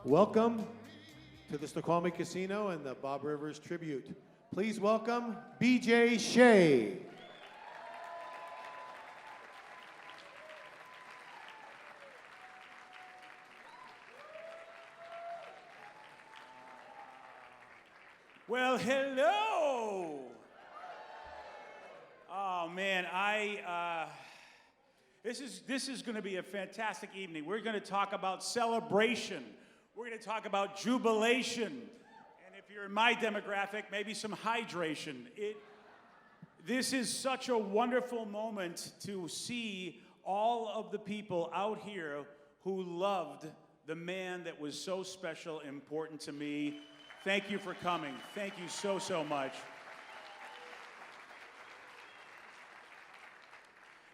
Welcome to the Snoqualmie Casino and the Bob Rivers tribute. Please welcome BJ Shea. Well, hello. Oh man, this is going to be a fantastic evening. We're going to talk about celebration. We're going to talk about jubilation, and if you're in my demographic, maybe some hydration. This is such a wonderful moment to see all of the people out here who loved the man that was so special, important to me. Thank you for coming. Thank you so, so much.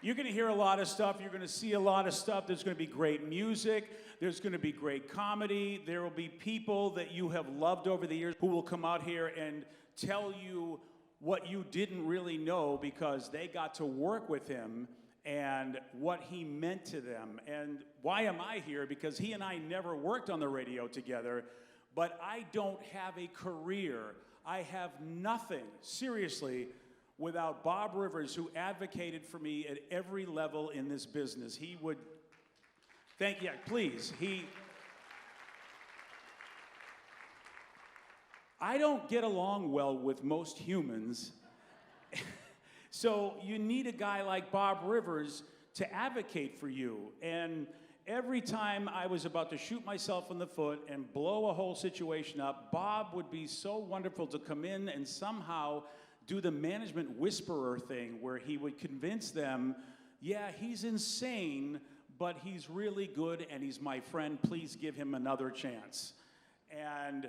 You're going to hear a lot of stuff. You're going to see a lot of stuff. There's going to be great music. There's going to be great comedy. There will be people that you have loved over the years who will come out here and tell you what you didn't really know because they got to work with him and what he meant to them. And why am I here? Because he and I never worked on the radio together. But I don't have a career. I have nothing, seriously, without Bob Rivers, who advocated for me at every level in this business. He would, please. I don't get along well with most humans. So you need a guy like Bob Rivers to advocate for you. And every time I was about to shoot myself in the foot and blow a whole situation up, Bob would be so wonderful to come in and somehow do the management whisperer thing where he would convince them, yeah, he's insane, but he's really good and he's my friend. Please give him another chance. And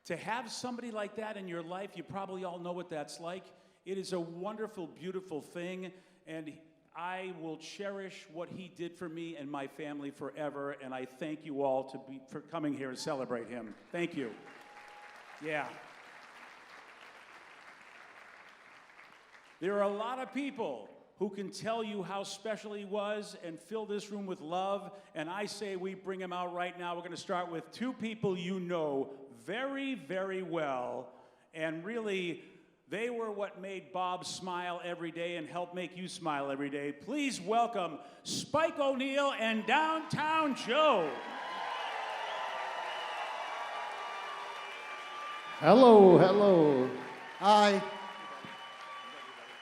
to have somebody like that in your life, you probably all know what that's like. It is a wonderful, beautiful thing. And I will cherish what he did for me and my family forever, and I thank you all for coming here and celebrate him. Thank you. Yeah. There are a lot of people who can tell you how special he was and fill this room with love, and I say we bring him out right now. We're going to start with two people you know very, very well, and really, they were what made Bob smile every day and help make you smile every day. Please welcome Spike O'Neill and Downtown Joe. Hello, hello. Hi.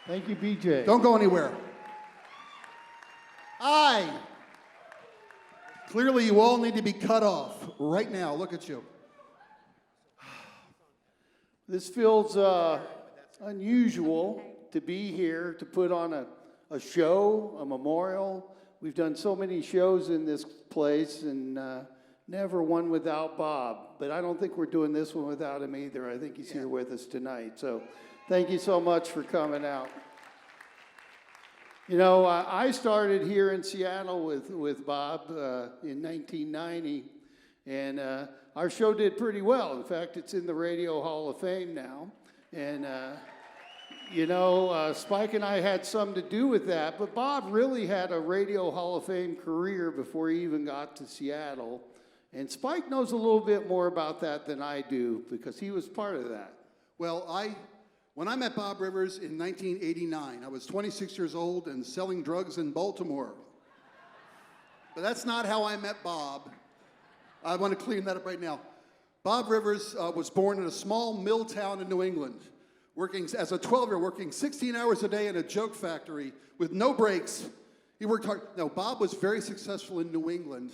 Thank you, BJ. Don't go anywhere. Hi. Clearly, you all need to be cut off right now. Look at you. This feels unusual to be here to put on a show, a memorial. We've done so many shows in this place and never one without Bob. But I don't think we're doing this one without him either. I think he's here with us tonight. So thank you so much for coming out. You know, I started here in Seattle with Bob in 1990, and our show did pretty well. In fact, it's in the Radio Hall of Fame now. And, you know, Spike and I had something to do with that, but Bob really had a Radio Hall of Fame career before he even got to Seattle. And Spike knows a little bit more about that than I do because he was part of that. Well, when I met Bob Rivers in 1989, I was 26 years old and selling drugs in Baltimore. But that's not how I met Bob. I want to clean that up right now. Bob Rivers was born in a small mill town in New England, working as a 12-year-old, working 16 hours a day in a joke factory with no breaks. He worked hard. No, Bob was very successful in New England,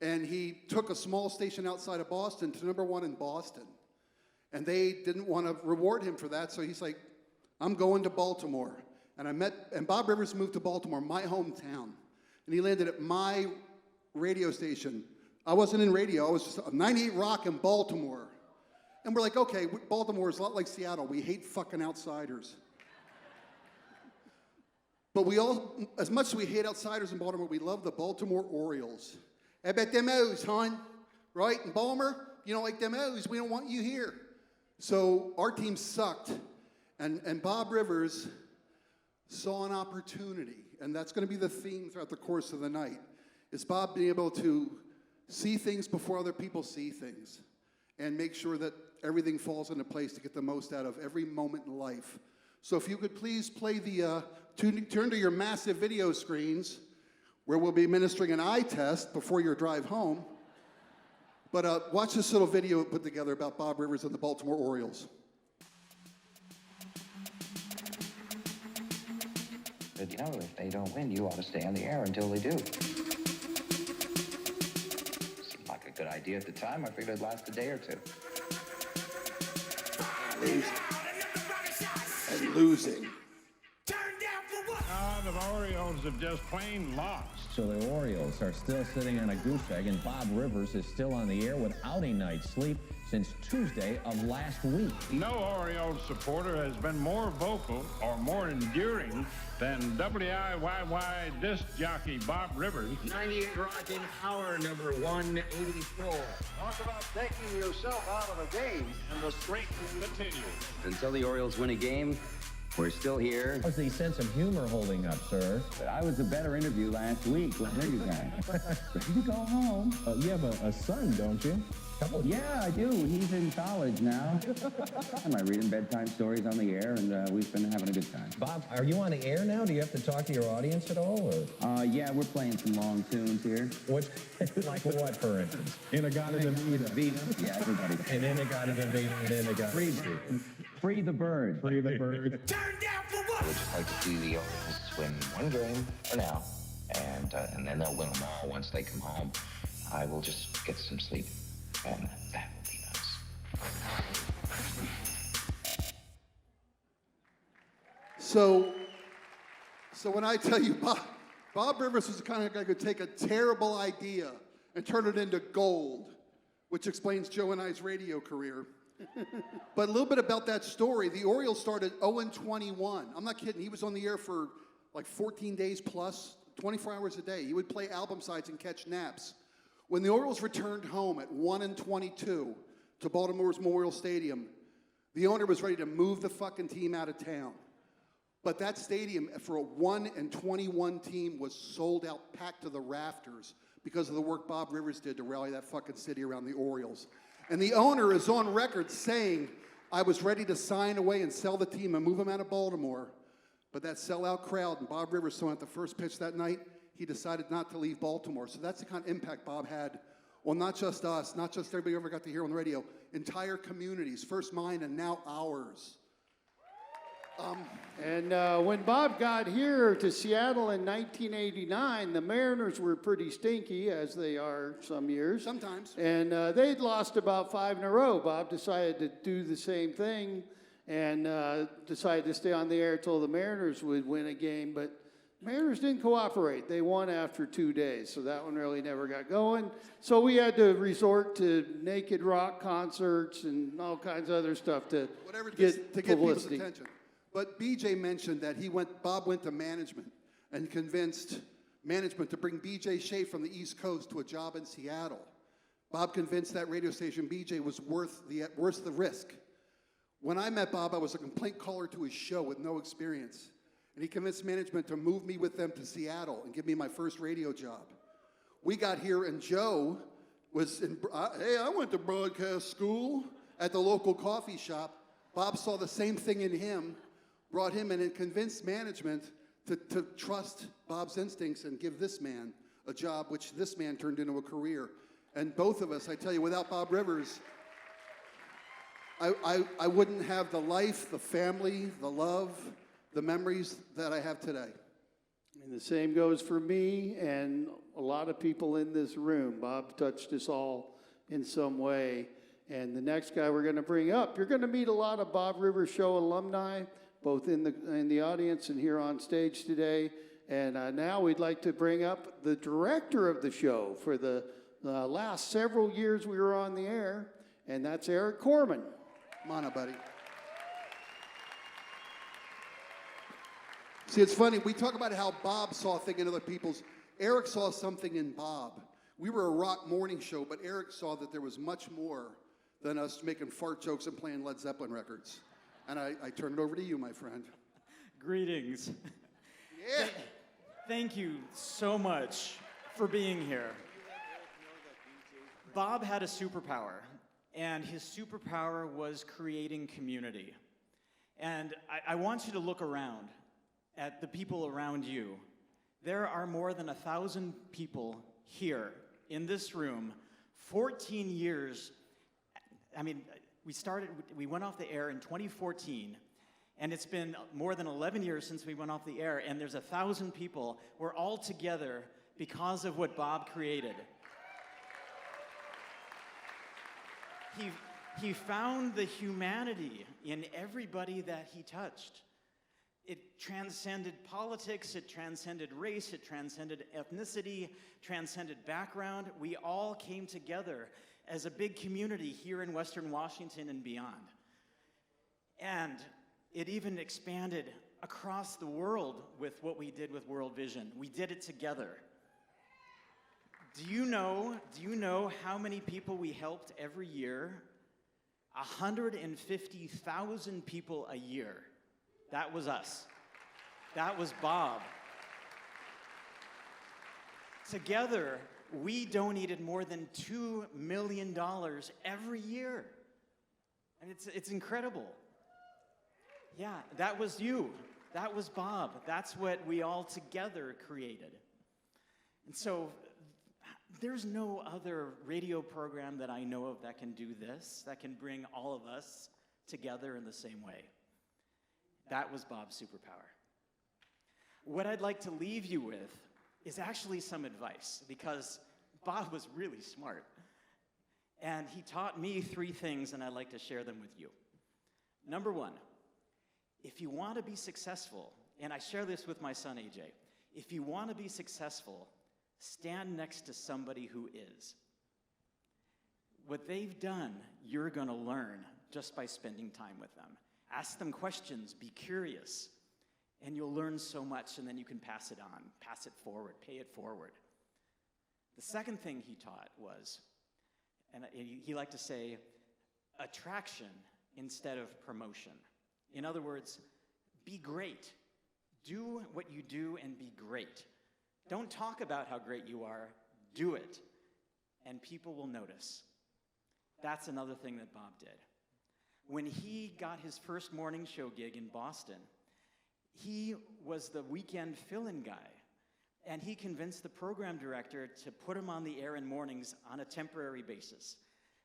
and he took a small station outside of Boston to #1 in Boston. And they didn't want to reward him for that, so he's like, I'm going to Baltimore. And Bob Rivers moved to Baltimore, my hometown. And he landed at my radio station. I wasn't in radio, I was just 98 Rock in Baltimore. And we're like, okay, Baltimore is a lot like Seattle. We hate fucking outsiders. But we all, as much as we hate outsiders in Baltimore, we love the Baltimore Orioles. How about them O's, hon? Right? In Baltimore, you don't like them O's, we don't want you here. So our team sucked. And Bob Rivers saw an opportunity. And that's going to be the theme throughout the course of the night. Is Bob being able to see things before other people see things, and make sure that everything falls into place to get the most out of every moment in life. So if you could please play turn to your massive video screens, where we'll be administering an eye test before your drive home. But watch this little video put together about Bob Rivers and the Baltimore Orioles. But you know, if they don't win, you ought to stay on the air until they do. Seemed like a good idea at the time. I figured it'd last a day or two. Losing. The Orioles have just plain lost. So the Orioles are still sitting on a goose egg, and Bob Rivers is still on the air without a night's sleep since Tuesday of last week. No Orioles supporter has been more vocal or more enduring than WIYY disc jockey Bob Rivers. 98 Rockin, hour number 184. Talk about taking yourself out of a game. And the streak continues. Until the Orioles win a game, we're still here. How's the sense of humor holding up, sir? But I was a better interview last week, wasn't you guys? Ready to go home. You have a son, don't you? Yeah, I do. He's in college now. I read him bedtime stories on the air, and we've been having a good time. Bob, are you on the air now? Do you have to talk to your audience at all? Or? Yeah, we're playing some long tunes here. What, like what, for instance? Vita. Yeah, everybody. And then it got into Vita, and then it got... Free the bird. Free the bird. I would just like to see the Orioles win one game for now, and then they'll win them all once they come home. I will just get some sleep, and that will be nice. So when I tell you Bob Rivers was the kind of guy who could take a terrible idea and turn it into gold, which explains Joe and I's radio career. But a little bit about that story. The Orioles started 0-21. I'm not kidding. He was on the air for like 14 days plus, 24 hours a day. He would play album sides and catch naps. When the Orioles returned home at 1-22 to Baltimore's Memorial Stadium, the owner was ready to move the fucking team out of town. But that stadium, for a 1-21 team, was sold out, packed to the rafters because of the work Bob Rivers did to rally that fucking city around the Orioles. And the owner is on record saying, I was ready to sign away and sell the team and move him out of Baltimore. But that sellout crowd and Bob Rivers saw at the first pitch that night, he decided not to leave Baltimore. So that's the kind of impact Bob had on not just us, not just everybody who ever got to hear on the radio, entire communities, first mine and now ours. When Bob got here to Seattle in 1989, the Mariners were pretty stinky, as they are some years. Sometimes. And they'd lost about 5 in a row. Bob decided to do the same thing and decided to stay on the air until the Mariners would win a game. But Mariners didn't cooperate. They won after 2 days, so that one really never got going. So we had to resort to naked rock concerts and all kinds of other stuff to get people's attention. But BJ mentioned that Bob went to management and convinced management to bring BJ Shea from the East Coast to a job in Seattle. Bob convinced that radio station BJ was worth the risk. When I met Bob, I was a complaint caller to his show with no experience. And he convinced management to move me with them to Seattle and give me my first radio job. We got here and Joe was I went to broadcast school at the local coffee shop. Bob saw the same thing in him, brought him in and convinced management to trust Bob's instincts and give this man a job, which this man turned into a career. And both of us, I tell you, without Bob Rivers, I wouldn't have the life, the family, the love, the memories that I have today. And the same goes for me and a lot of people in this room. Bob touched us all in some way. And the next guy we're going to bring up, you're going to meet a lot of Bob Rivers Show alumni, both in the audience and here on stage today. And now we'd like to bring up the director of the show for the last several years we were on the air, and that's Arik Korman. Come on up, buddy. See, it's funny. We talk about how Bob saw things in other people's. Arik saw something in Bob. We were a rock morning show, but Arik saw that there was much more than us making fart jokes and playing Led Zeppelin records. And I turn it over to you, my friend. Greetings. Yeah. Thank you so much for being here. Bob had a superpower, and his superpower was creating community. And I want you to look around at the people around you. There are more than 1,000 people here in this room, 14 years. I mean, we went off the air in 2014, and it's been more than 11 years since we went off the air, and there's 1,000 people. We're all together because of what Bob created. He found the humanity in everybody that he touched. It transcended politics, it transcended race, it transcended ethnicity, transcended background. We all came together as a big community here in Western Washington and beyond. And it even expanded across the world with what we did with World Vision. We did it together. Do you know how many people we helped every year? 150,000 people a year. That was us. That was Bob. Together, we donated more than $2 million every year. And it's incredible. Yeah, that was you. That was Bob. That's what we all together created. And so there's no other radio program that I know of that can do this, that can bring all of us together in the same way. That was Bob's superpower. What I'd like to leave you with is actually some advice, because Bob was really smart. And he taught me 3 things, and I'd like to share them with you. Number 1, if you want to be successful, and I share this with my son, AJ, if you want to be successful, stand next to somebody who is. What they've done, you're going to learn just by spending time with them. Ask them questions, be curious, and you'll learn so much, and then you can pass it on, pass it forward, pay it forward. The second thing he taught was, and he liked to say, attraction instead of promotion. In other words, be great. Do what you do and be great. Don't talk about how great you are, do it, and people will notice. That's another thing that Bob did. When he got his first morning show gig in Boston, he was the weekend fill-in guy, and he convinced the program director to put him on the air in mornings on a temporary basis.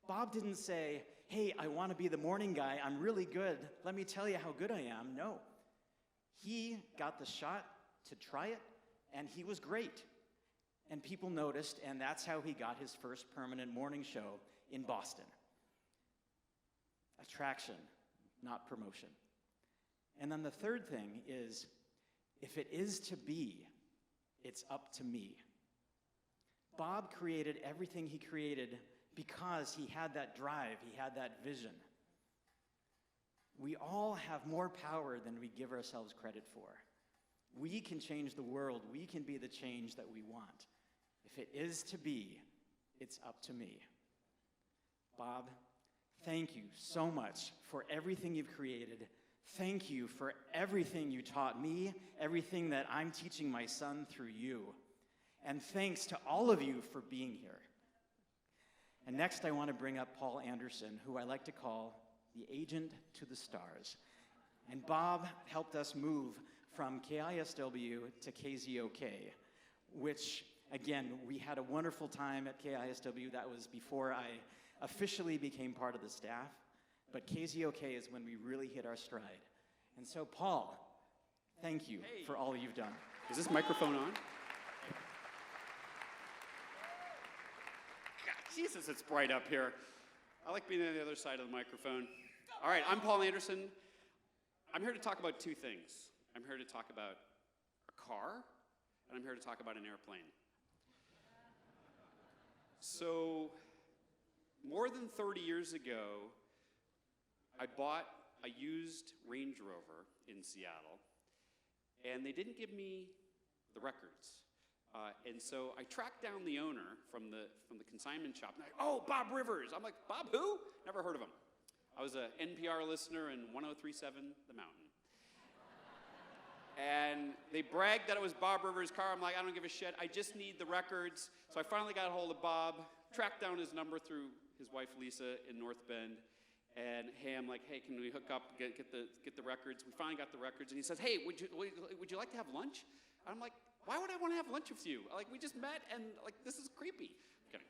Bob didn't say, hey, I want to be the morning guy, I'm really good, let me tell you how good I am. No. He got the shot to try it, and he was great. And people noticed, and that's how he got his first permanent morning show in Boston. Attraction, not promotion. And then the third thing is, if it is to be, it's up to me. Bob created everything he created because he had that drive, he had that vision. We all have more power than we give ourselves credit for. We can change the world. We can be the change that we want. If it is to be, it's up to me. Bob, thank you so much for everything you've created. Thank you for everything you taught me, everything that I'm teaching my son through you. And thanks to all of you for being here. And next I want to bring up Paul Anderson, who I like to call the agent to the stars. And Bob helped us move from KISW to KZOK, which, again, we had a wonderful time at KISW. That was before I officially became part of the staff. But KZOK is when we really hit our stride. And so, Paul, thank you for all you've done. Is this microphone on? God, Jesus, it's bright up here. I like being on the other side of the microphone. All right, I'm Paul Anderson. I'm here to talk about 2 things. I'm here to talk about a car, and I'm here to talk about an airplane. So, more than 30 years ago, I bought a used Range Rover in Seattle, and they didn't give me the records. And so I tracked down the owner from the consignment shop. And oh, Bob Rivers. I'm like, Bob who? Never heard of him. I was an NPR listener in 1037 The Mountain. And they bragged that it was Bob Rivers' car. I'm like, I don't give a shit. I just need the records. So I finally got a hold of Bob. track down his number through his wife Lisa in North Bend. And hey, I'm like, hey, can we hook up, get the records? We finally got the records. And he says, hey, would you like to have lunch? And I'm like, why would I want to have lunch with you? Like, we just met, and like, this is creepy. Okay.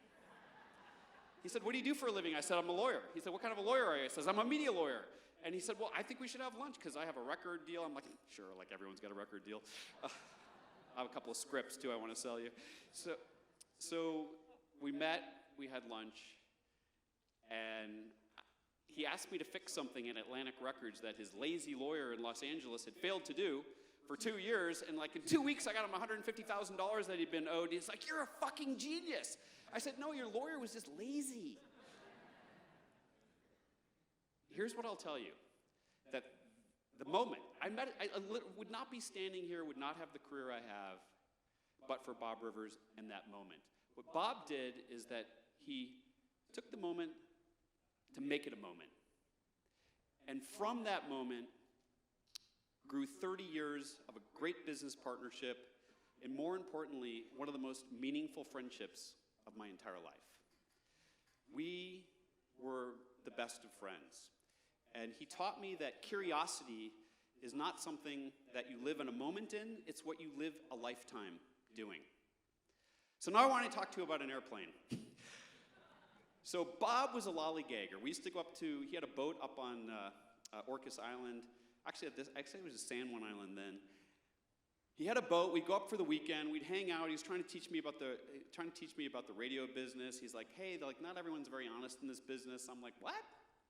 He said, what do you do for a living? I said, I'm a lawyer. He said, what kind of a lawyer are you? I said, I'm a media lawyer. And he said, well, I think we should have lunch because I have a record deal. I'm like, sure, like everyone's got a record deal. I have a couple of scripts too I want to sell you. So we met, we had lunch, and he asked me to fix something at Atlantic Records that his lazy lawyer in Los Angeles had failed to do for 2 years, and like in 2 weeks I got him $150,000 that he'd been owed. He's like, you're a fucking genius. I said, no, your lawyer was just lazy. Here's what I'll tell you, that the moment, I would not be standing here, would not have the career I have, but for Bob Rivers in that moment. What Bob did is that he took the moment to make it a moment. And from that moment grew 30 years of a great business partnership, and more importantly, one of the most meaningful friendships of my entire life. We were the best of friends. And he taught me that curiosity is not something that you live in a moment in, it's what you live a lifetime doing. So now I want to talk to you about an airplane. So Bob was a lollygagger. We used to go up to, he had a boat up on Orcas Island. Actually, it was a San Juan Island then. He had a boat. We'd go up for the weekend. We'd hang out. He was trying to teach me about the radio business. He's like, hey, like not everyone's very honest in this business. I'm like, what?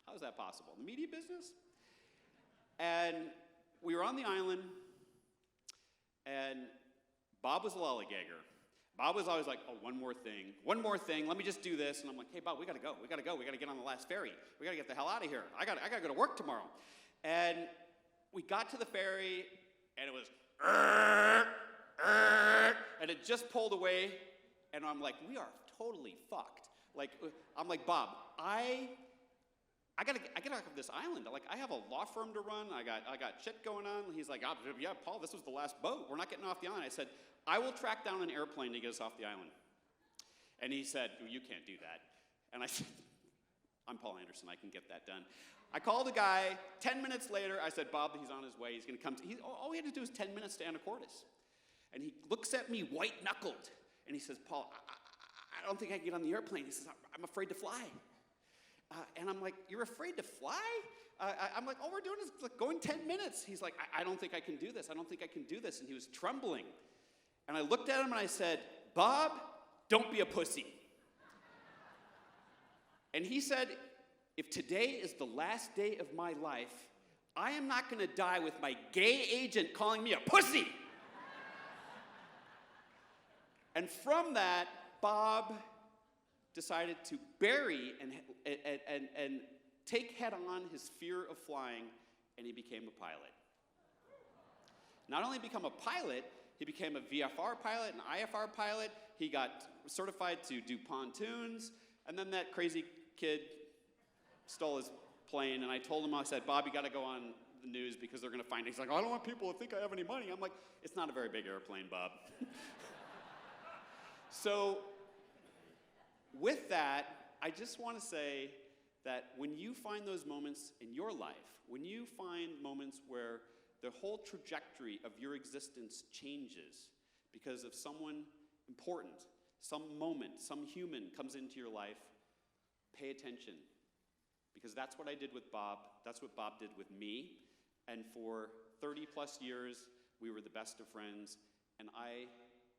How is that possible? The media business? And we were on the island, and Bob was a lollygagger. Bob was always like, oh, one more thing, let me just do this. And I'm like, hey, Bob, we gotta go, we gotta get on the last ferry. We gotta get the hell out of here. I gotta go to work tomorrow. And we got to the ferry, and it was, and it just pulled away, and I'm like, we are totally fucked. Like, I'm like, Bob, I gotta get off of this island. Like, I have a law firm to run. I got shit going on. He's like, oh, yeah, Paul, this was the last boat. We're not getting off the island. I said, I will track down an airplane to get us off the island. And he said, well, you can't do that. And I said, I'm Paul Anderson. I can get that done. I called the guy. 10 minutes later, I said, Bob, he's on his way. He's going to come. All we had to do is 10 minutes to Anacortes. And he looks at me white-knuckled. And he says, Paul, I don't think I can get on the airplane. He says, I'm afraid to fly. And I'm like, you're afraid to fly? I'm like, all we're doing is like going 10 minutes. He's like, I don't think I can do this. I don't think I can do this. And he was trembling. And I looked at him and I said, Bob, don't be a pussy. And he said, if today is the last day of my life, I am not going to die with my gay agent calling me a pussy. And from that, Bob decided to bury and take head on his fear of flying, and he became a pilot. Not only become a pilot, he became a VFR pilot, an IFR pilot. He got certified to do pontoons, and then that crazy kid stole his plane, and I told him, I said, Bob, you got to go on the news because they're going to find it. He's like, I don't want people to think I have any money. I'm like, it's not a very big airplane, Bob. So with that, I just want to say that when you find those moments in your life, when you find moments where the whole trajectory of your existence changes because of someone important, some moment, some human comes into your life, pay attention. Because that's what I did with Bob. That's what Bob did with me. And for 30 plus years, we were the best of friends. And I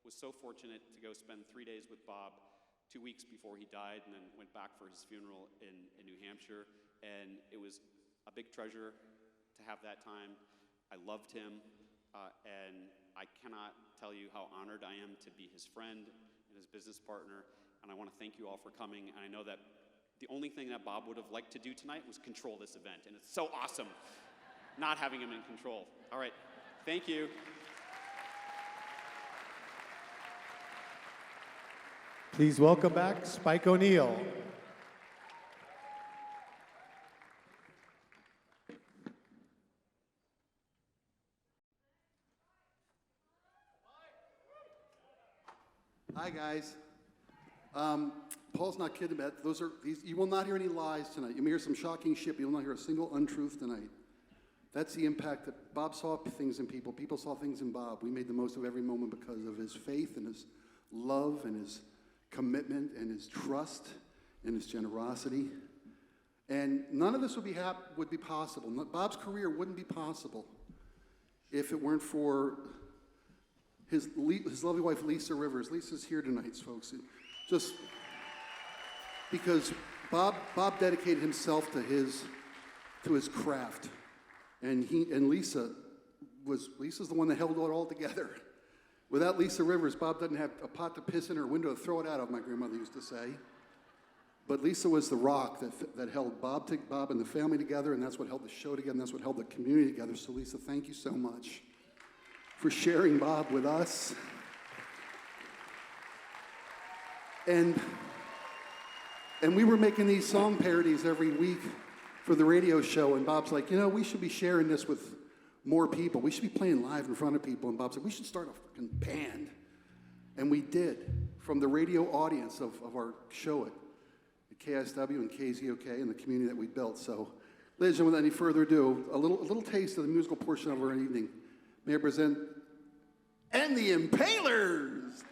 was so fortunate to go spend 3 days with Bob 2 weeks before he died, and then went back for his funeral in New Hampshire. And it was a big treasure to have that time. I loved him, and I cannot tell you how honored I am to be his friend and his business partner. And I want to thank you all for coming. And I know that the only thing that Bob would have liked to do tonight was control this event. And it's so awesome not having him in control. All right, thank you. Please welcome back Spike O'Neill. Hi, guys. Paul's not kidding about it. You will not hear any lies tonight. You may hear some shocking shit, but you will not hear a single untruth tonight. That's the impact that Bob saw things in people. People saw things in Bob. We made the most of every moment because of his faith and his love and his commitment and his trust and his generosity. And none of this would be possible. Bob's career wouldn't be possible if it weren't for his lovely wife, Lisa Rivers. Lisa's here tonight, folks. Just because Bob dedicated himself to his craft, and Lisa's the one that held it all together. Without Lisa Rivers, Bob doesn't have a pot to piss in or a window to throw it out of, my grandmother used to say. But Lisa was the rock that held Bob and the family together, and that's what held the show together, and that's what held the community together. So Lisa, thank you so much for sharing Bob with us. And we were making these song parodies every week for the radio show, and Bob's like, we should be sharing this with more people. We should be playing live in front of people. And Bob's like, we should start a fucking band. And we did, from the radio audience of our show at KSW and KZOK and the community that we built. So, ladies and gentlemen, without any further ado, a little taste of the musical portion of our evening. May I present and the Impalers.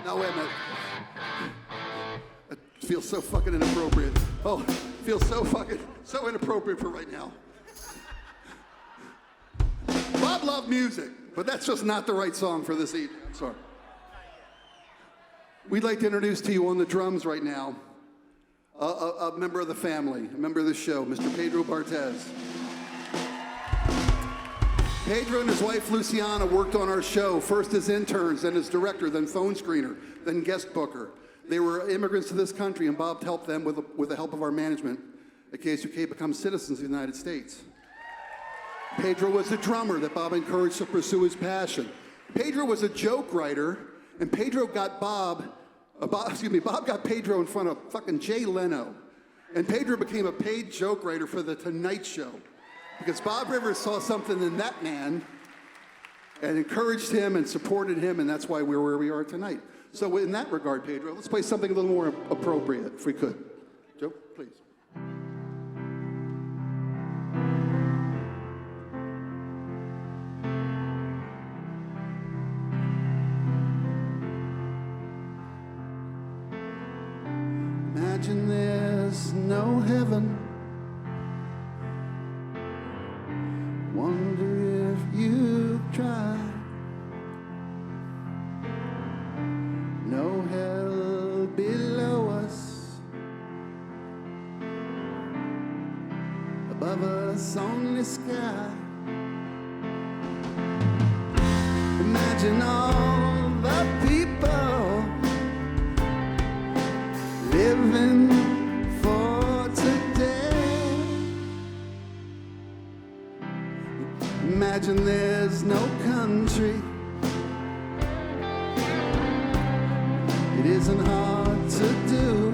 No, wait a minute. It feels so fucking inappropriate. Oh, it feels so inappropriate for right now. Bob loved music, but that's just not the right song for this evening. I'm sorry. We'd like to introduce to you on the drums right now a member of the family, a member of the show, Mr. Pedro Bartes. Pedro and his wife Luciana worked on our show, first as interns, then as director, then phone screener, then guest booker. They were immigrants to this country, and Bob helped them with the help of our management at KZOK become citizens of the United States. Pedro was the drummer that Bob encouraged to pursue his passion. Pedro was a joke writer, and Pedro got Bob got Pedro in front of fucking Jay Leno. And Pedro became a paid joke writer for The Tonight Show. Because Bob Rivers saw something in that man and encouraged him and supported him, and that's why we're where we are tonight. So in that regard, Pedro, let's play something a little more appropriate, if we could. Joe, please. Imagine there's no heaven. Wonder if you've tried. No hell below us, above us only sky. Imagine all the people living for today. Imagine there's no country. It isn't hard to do.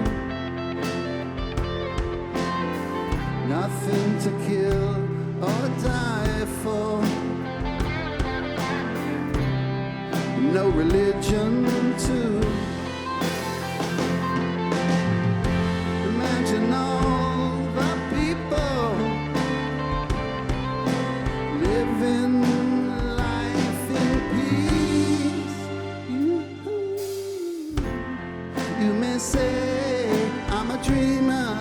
Nothing to kill or die for. No religion too. Imagine all the people living life in peace. You may say I'm a dreamer,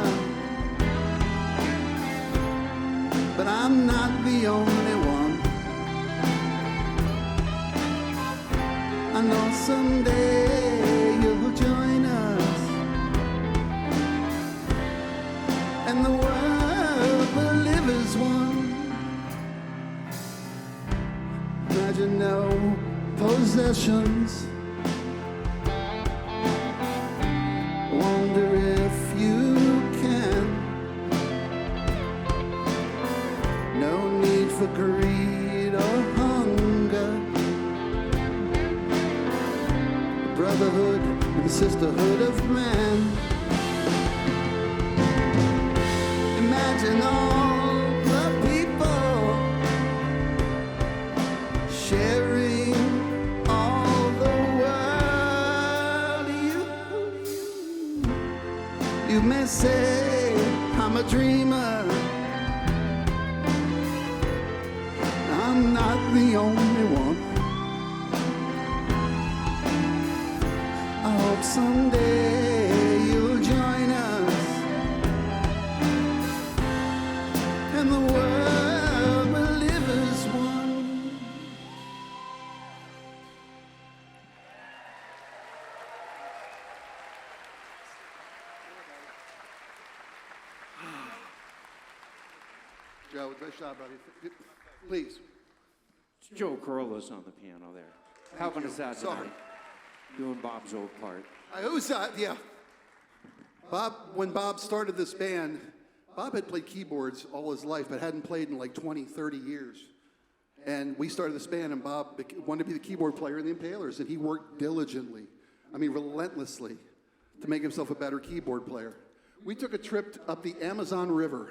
but I'm not the only one. I know someday you'll join us, and the world will live as one. Imagine no possessions. Wonder if you can. No need for greed or hunger. Brotherhood and sisterhood of man. Imagine all the people sharing all the world. You may say I'm a dreamer. I'm not the only one. I hope someday you'll join us, and the world will live as one. Joe, nice job, buddy. Please. Joe Corolla's on the piano there. Helping us out Sorry. tonight. Doing Bob's old part. Yeah. Bob, when Bob started this band, Bob had played keyboards all his life, but hadn't played in like 20, 30 years. And we started this band, and Bob wanted to be the keyboard player in the Impalers, and he worked diligently, relentlessly, to make himself a better keyboard player. We took a trip up the Amazon River,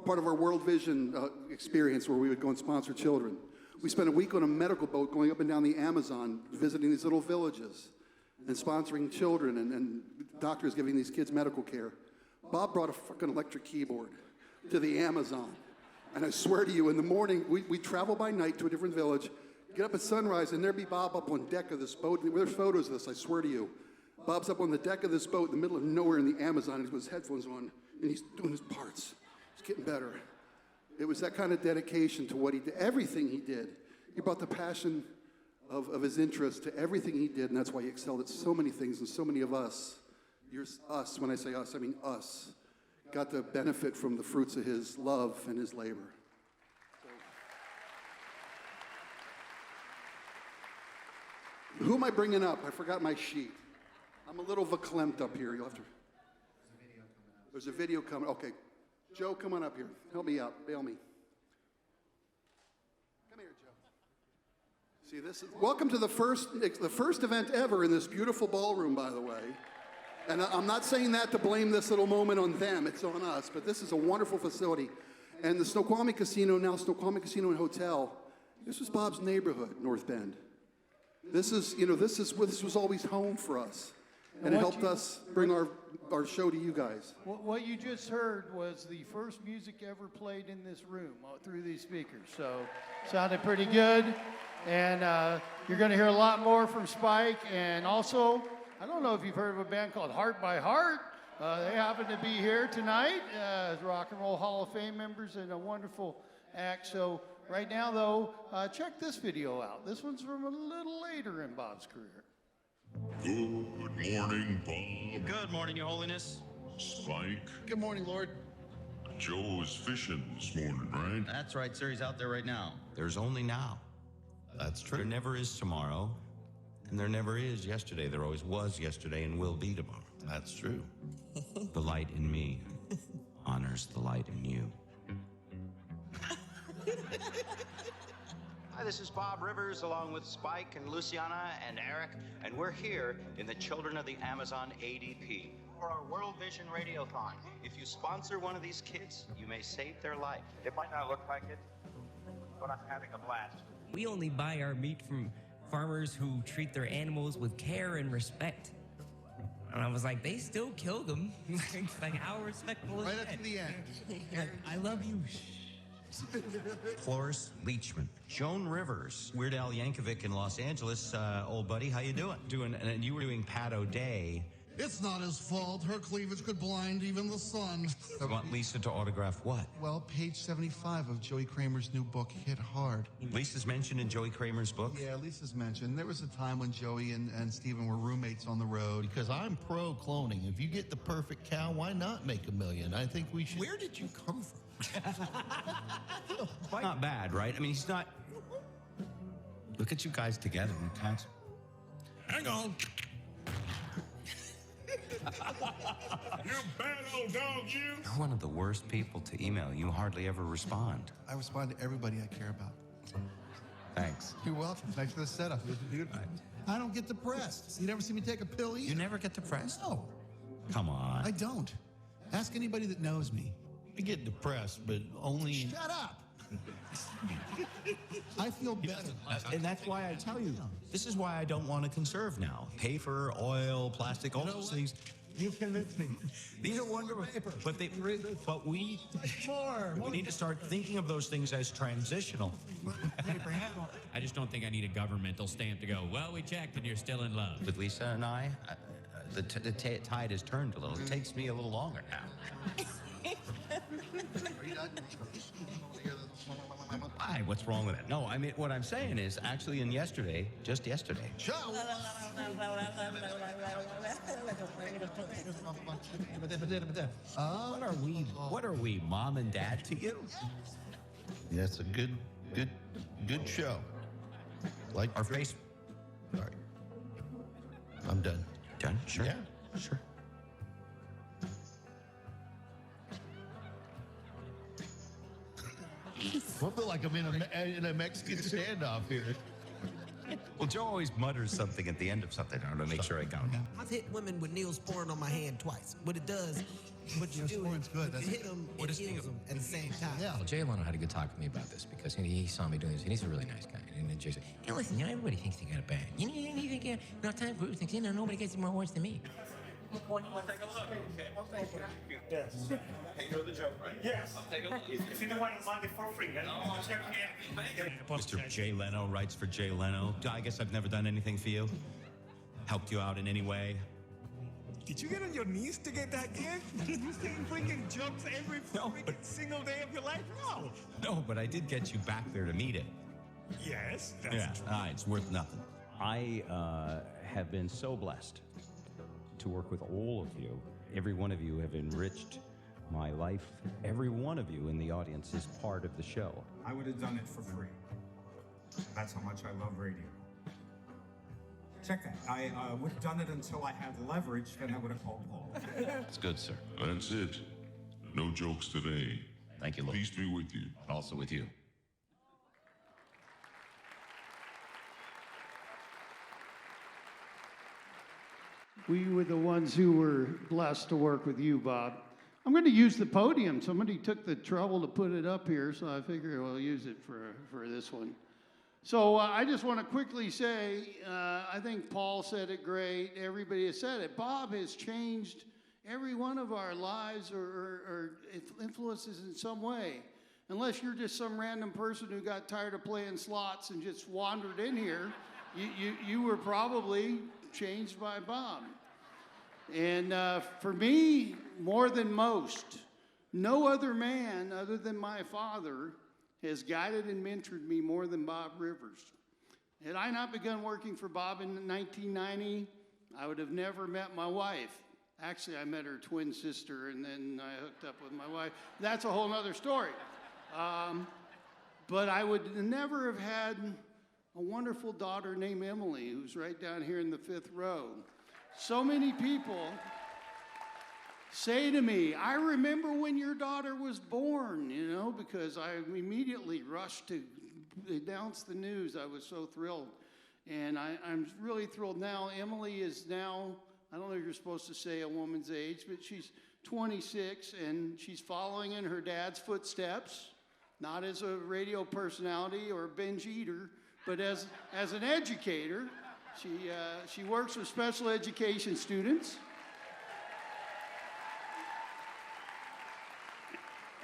part of our World Vision experience where we would go and sponsor children. We spent a week on a medical boat going up and down the Amazon, visiting these little villages and sponsoring children and doctors giving these kids medical care. Bob brought a fucking electric keyboard to the Amazon. And I swear to you, in the morning, we travel by night to a different village, Get up at sunrise, and there'd be Bob up on deck of this boat. There's photos of this, I swear to you. Bob's up on the deck of this boat in the middle of nowhere in the Amazon. He's with his headphones on, and he's doing his parts. He's getting better. It was that kind of dedication to what he did, everything he did. He brought the passion of his interest to everything he did, and that's why he excelled at so many things, and so many of us, us, when I say us, I mean us, got to benefit from the fruits of his love and his labor. Who am I bringing up? I forgot my sheet. I'm a little verklempt up here. You'll have to. There's a video coming. Okay. Joe, come on up here. Help me out. Bail me. Come here, Joe. See, this is welcome to the first event ever in this beautiful ballroom, by the way. And I'm not saying that to blame this little moment on them. It's on us. But this is a wonderful facility. And the Snoqualmie Casino, now Snoqualmie Casino and Hotel, this was Bob's neighborhood, North Bend. This was always home for us. And it helped us bring our show to you guys. What you just heard was the first music ever played in this room through these speakers. So sounded pretty good. And you're going to hear a lot more from Spike. And also, I don't know if you've heard of a band called Heart by Heart. They happen to be here tonight as Rock and Roll Hall of Fame members and a wonderful act. So right now, though, check this video out. This one's from a little later in Bob's career. Good morning, Bob. Good morning, Your Holiness. Spike. Good morning, Lord. Joe is fishing this morning, right? That's right, sir. He's out there right now. There's only now. That's true. There never is tomorrow, and there never is yesterday. There always was yesterday and will be tomorrow. That's true. The light in me honors the light in you. Hi, this is Bob Rivers along with Spike and Luciana and Arik, and we're here in the Children of the Amazon ADP for our World Vision Radiothon. If you sponsor one of these kids, you may save their life. It might not look like it, but I'm having a blast. We only buy our meat from farmers who treat their animals with care and respect. And I was like, they still kill them. Like, how respectful is that? Right up to the end. I love you. Cloris Leachman, Joan Rivers, Weird Al Yankovic in Los Angeles. Old buddy, how you doing? And you were doing Pat O'Day. It's not his fault. Her cleavage could blind even the sun. I want Lisa to autograph what? Well, page 75 of Joey Kramer's new book, Hit Hard. Lisa's mentioned in Joey Kramer's book? Yeah, Lisa's mentioned. There was a time when Joey and Steven were roommates on the road. Because I'm pro-cloning. If you get the perfect cow, why not make $1 million? I think we should... Where did you come from? Not bad, right? I mean, he's not... Look at you guys together. Hang on. You bad old dog, you! You're one of the worst people to email. You hardly ever respond. I respond to everybody I care about. Thanks. You're welcome. Thanks for the setup. It was beautiful. I don't get depressed. You never see me take a pill either. You never get depressed? No. Come on. I don't. Ask anybody that knows me. I get depressed, but only... Shut up! I feel better. And that's why I tell you, this is why I don't want to conserve now. Paper, oil, plastic, all those things. You convinced me. These are wonderful, but we need to start thinking of those things as transitional. I just don't think I need a governmental stamp to go, well, we checked and you're still in love. With Lisa and I, the tide has turned a little. It takes me a little longer now. Are you done? Why? What's wrong with that? No, I mean, what I'm saying is actually just yesterday. Joe! What are we, mom and dad to you? Yeah, it's a good show. Like our face. Sorry. I'm done. Done? Sure. Yeah. Sure. I feel like I'm in a Mexican standoff here. Well, Joe always mutters something at the end of something to make sure I count. I've hit women with Neosporin on my hand twice. What it does, what you do, good. you hit them, it heals them at the same time. Yeah. Well, Jay Leno had a good talk with me about this because he saw me doing this, and he's a really nice guy. And then Jay said, listen, everybody thinks they got a band. You think you know, time for things. Nobody gets more awards than me. Want to take a look? Okay. I'll take it. Yes. Hey, you're the joke, right? Yes. I'll take a look. If you don't want money for free, Mr. Jay Leno writes for Jay Leno. I guess I've never done anything for you. Helped you out in any way. Did you get on your knees to get that gift? Did you say freaking jokes every single day of your life? No. No, but I did get you back there to meet it. Yes, that's Yeah, true. it's worth nothing. I have been so blessed to work with all of you. Every one of you have enriched my life. Every one of you in the audience is part of the show. I would have done it for free. That's how much I love radio. Check that. I would have done it until I had leverage, then I would have called Paul. It's good, sir. That's it. No jokes today. Thank you, Lord. Peace be with you. Also with you. We were the ones who were blessed to work with you, Bob. I'm going to use the podium. Somebody took the trouble to put it up here, so I figure we'll use it for this one. So I just want to quickly say, I think Paul said it great. Everybody has said it. Bob has changed every one of our lives or influences in some way. Unless you're just some random person who got tired of playing slots and just wandered in here, you were probably changed by Bob. And for me, more than most, no other man other than my father has guided and mentored me more than Bob Rivers. Had I not begun working for Bob in 1990, I would have never met my wife. Actually, I met her twin sister, and then I hooked up with my wife. That's a whole nother story. But I would never have had a wonderful daughter named Emily, who's right down here in the 5th row. So many people say to me, I remember when your daughter was born, because I immediately rushed to announce the news. I was so thrilled. And I'm really thrilled now. Emily is now, I don't know if you're supposed to say a woman's age, but she's 26, and she's following in her dad's footsteps, not as a radio personality or a binge eater, but as an educator. She works with special education students.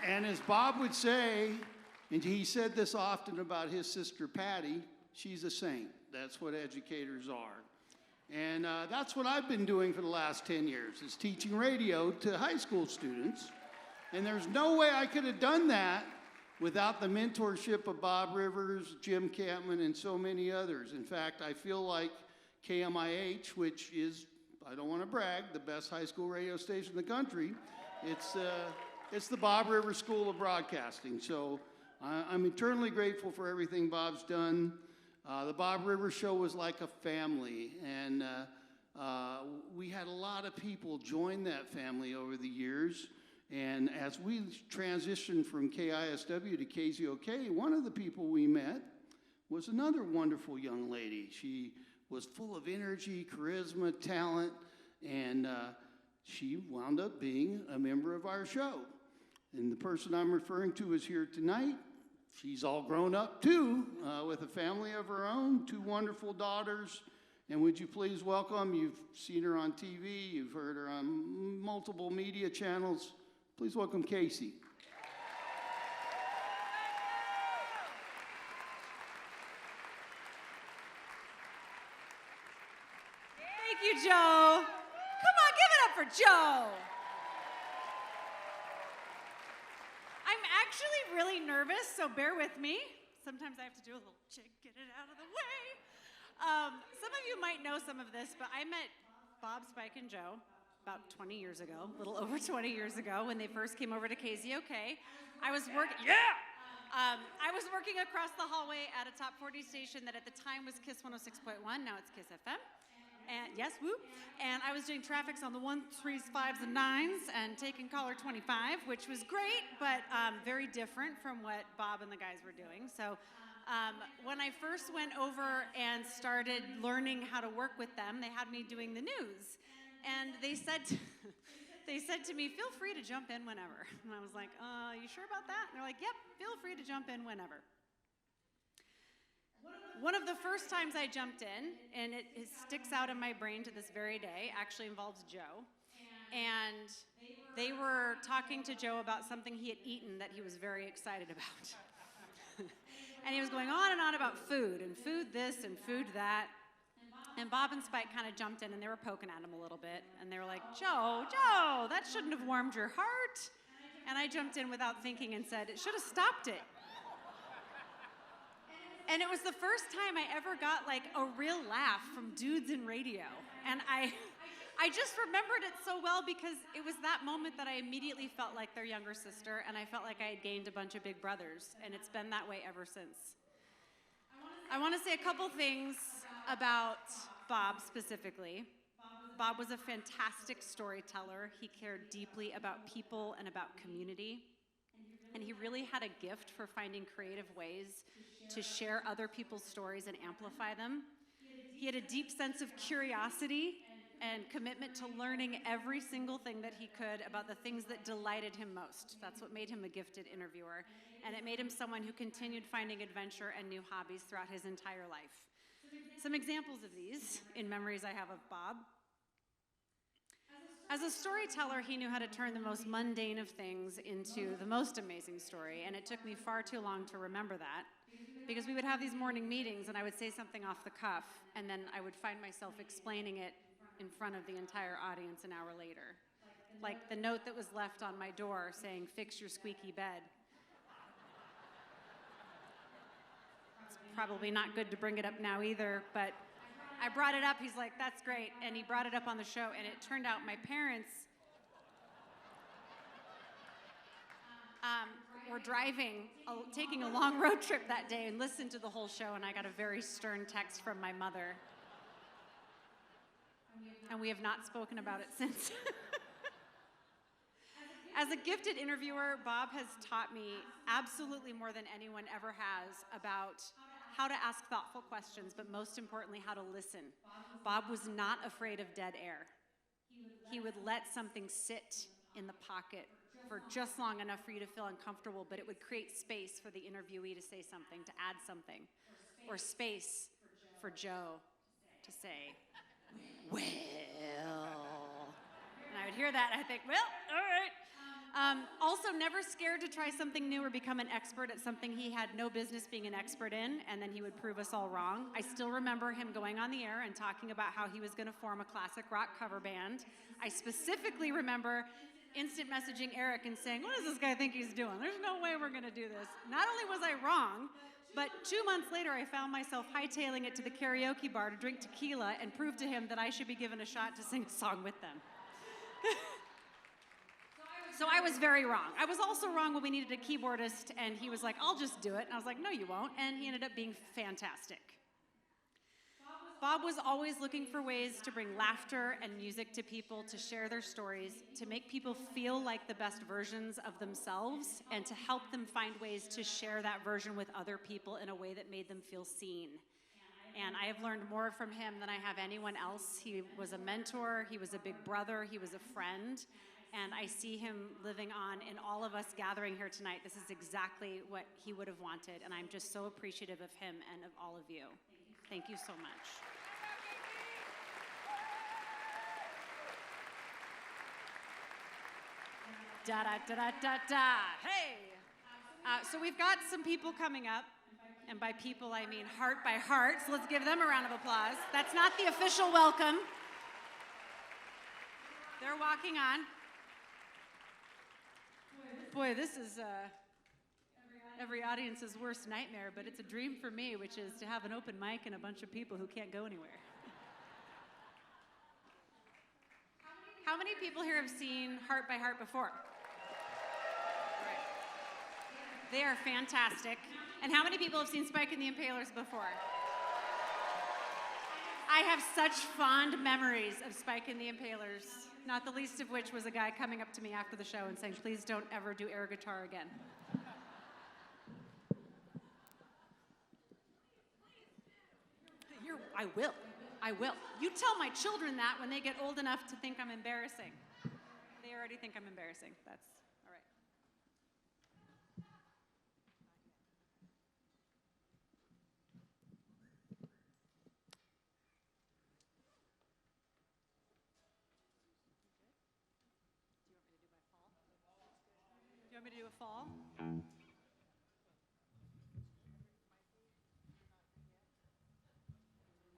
And as Bob would say, and he said this often about his sister Patty, she's a saint. That's what educators are. And that's what I've been doing for the last 10 years, is teaching radio to high school students. And there's no way I could have done that without the mentorship of Bob Rivers, Jim Campman, and so many others. In fact, I feel like KMIH, which is, I don't want to brag, the best high school radio station in the country, it's the Bob Rivers School of Broadcasting. So I'm eternally grateful for everything Bob's done. The Bob Rivers Show was like a family, and we had a lot of people join that family over the years. And as we transitioned from KISW to KZOK, one of the people we met was another wonderful young lady. She was full of energy, charisma, talent, and she wound up being a member of our show. And the person I'm referring to is here tonight. She's all grown up too, with a family of her own, 2 wonderful daughters. And would you please welcome, you've seen her on TV, you've heard her on multiple media channels. Please welcome Kaci. Thank you, Joe. Come on, give it up for Joe. I'm actually really nervous, so bear with me. Sometimes I have to do a little chick, get it out of the way. Some of you might know some of this, but I met Bob, Spike, and Joe about 20 years ago, a little over 20 years ago, when they first came over to KZOK. I was working, I was working across the hallway at a top 40 station that at the time was KISS 106.1, now it's KISS FM. And yes, woo. And I was doing traffics on the 1s, 3s, 5s, and 9s and taking caller 25, which was great, but very different from what Bob and the guys were doing. So when I first went over and started learning how to work with them, they had me doing the news. And they said to me, feel free to jump in whenever. And I was like, you sure about that? And they're like, yep, feel free to jump in whenever. One of the first times I jumped in, and it sticks out in my brain to this very day, actually involves Joe. And they were talking to Joe about something he had eaten that he was very excited about. And he was going on and on about food, and food this and food that. And Bob and Spike kind of jumped in, and they were poking at him a little bit. And they were like, Joe, that shouldn't have warmed your heart. And I jumped in without thinking and said, it should have stopped it. And it was the first time I ever got like a real laugh from dudes in radio. And I just remembered it so well because it was that moment that I immediately felt like their younger sister, and I felt like I had gained a bunch of big brothers, and it's been that way ever since. I want to say a couple things about Bob specifically. Bob was a fantastic storyteller. He cared deeply about people and about community. And he really had a gift for finding creative ways to share other people's stories and amplify them. He had a deep sense of curiosity and commitment to learning every single thing that he could about the things that delighted him most. That's what made him a gifted interviewer. And it made him someone who continued finding adventure and new hobbies throughout his entire life. Some examples of these in memories I have of Bob. As a storyteller, he knew how to turn the most mundane of things into the most amazing story, and it took me far too long to remember that, because we would have these morning meetings and I would say something off the cuff, and then I would find myself explaining it in front of the entire audience an hour later. Like the note that was left on my door saying, "Fix your squeaky bed." It's probably not good to bring it up now either, but I brought it up. He's like, "That's great." And he brought it up on the show, and it turned out my parents were driving, taking a long road trip that day and listened to the whole show, and I got a very stern text from my mother. And we have not spoken about it since. As a gifted interviewer, Bob has taught me absolutely more than anyone ever has about how to ask thoughtful questions, but most importantly, how to listen. Bob was not afraid of dead air. He would let something sit in the pocket for just long enough for you to feel uncomfortable, but it would create space for the interviewee to say something, to add something, or space for Joe to say, "Well," and I would hear that and I think, well, all right. Also, never scared to try something new or become an expert at something he had no business being an expert in, and then he would prove us all wrong. I still remember him going on the air and talking about how he was going to form a classic rock cover band. I specifically remember instant messaging Arik and saying, "What does this guy think he's doing? There's no way we're going to do this." Not only was I wrong, but 2 months later, I found myself hightailing it to the karaoke bar to drink tequila and prove to him that I should be given a shot to sing a song with them. So I was very wrong. I was also wrong when we needed a keyboardist, and he was like, "I'll just do it." And I was like, "No, you won't." And he ended up being fantastic. Bob was always looking for ways to bring laughter and music to people, to share their stories, to make people feel like the best versions of themselves, and to help them find ways to share that version with other people in a way that made them feel seen. And I have learned more from him than I have anyone else. He was a mentor, he was a big brother, he was a friend, and I see him living on in all of us gathering here tonight. This is exactly what he would have wanted, and I'm just so appreciative of him and of all of you. Thank you so much. Da da da da da da. Hey! So we've got some people coming up, and by people I mean heart by heart, so let's give them a round of applause. That's not the official welcome. They're walking on. Boy, this is every audience's worst nightmare, but it's a dream for me, which is to have an open mic and a bunch of people who can't go anywhere. How many people here have seen Heart by Heart before? Right. They are fantastic. And how many people have seen Spike and the Impalers before? I have such fond memories of Spike and the Impalers, not the least of which was a guy coming up to me after the show and saying, "Please don't ever do air guitar again." I will. You tell my children that when they get old enough to think I'm embarrassing. They already think I'm embarrassing. That's all right. me to do a fall? I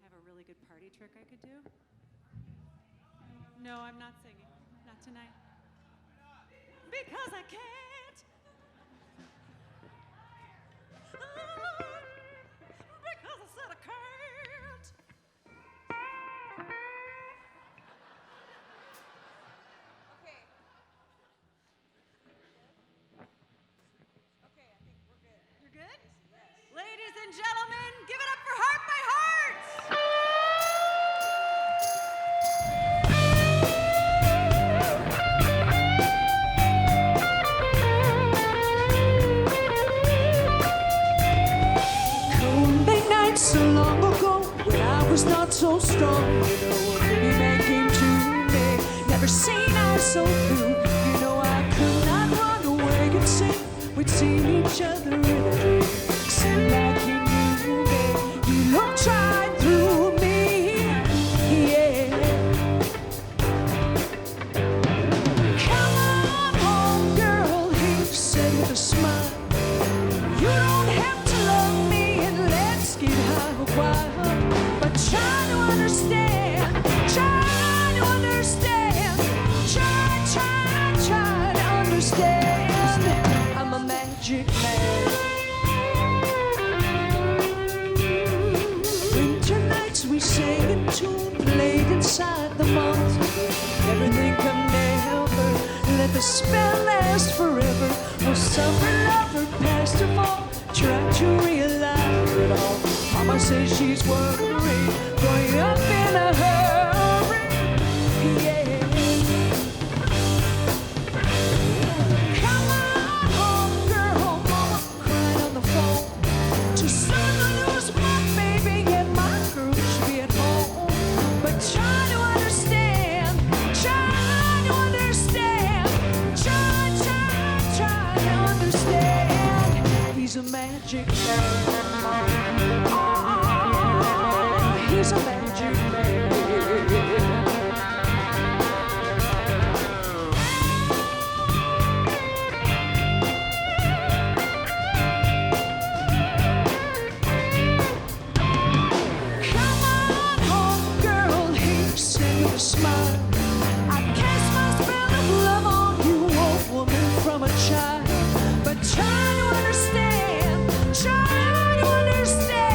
have a really good party trick I could do. No, I'm not singing. Not tonight. Because I can't. Because I said I can't. Okay. Okay, I think we're good. You're good? Yes. Ladies and gentlemen, give it up for Heart by Heart. So long ago, when I was not so strong, you know, a baby man came to me. Never seen eyes so blue. You know, I could not run away and sing. We'd seen each other in a dream. Seemed like he knew me. He looked right through me. Yeah. Come on home, girl, he said with a smile. You don't have to love me. Get high a while, but try to understand, try to understand, try to understand. I'm a magic man. Winter nights we sang in tune, played inside the mountain. Everything can never let the spell last forever. Oh, summer lover past her fall, try to realize it all. Mama says she's worried, going up in a hurry. Yeah. Come on home, girl, mama crying on the phone. Too soon to lose my baby, and my girl should be at home. But try to understand, try to understand, try to understand. He's a magic man. He's a magic man. Come on home, girl, he said with a smile. I cast my spell of love on you, old woman from a child. But try to understand, try to understand.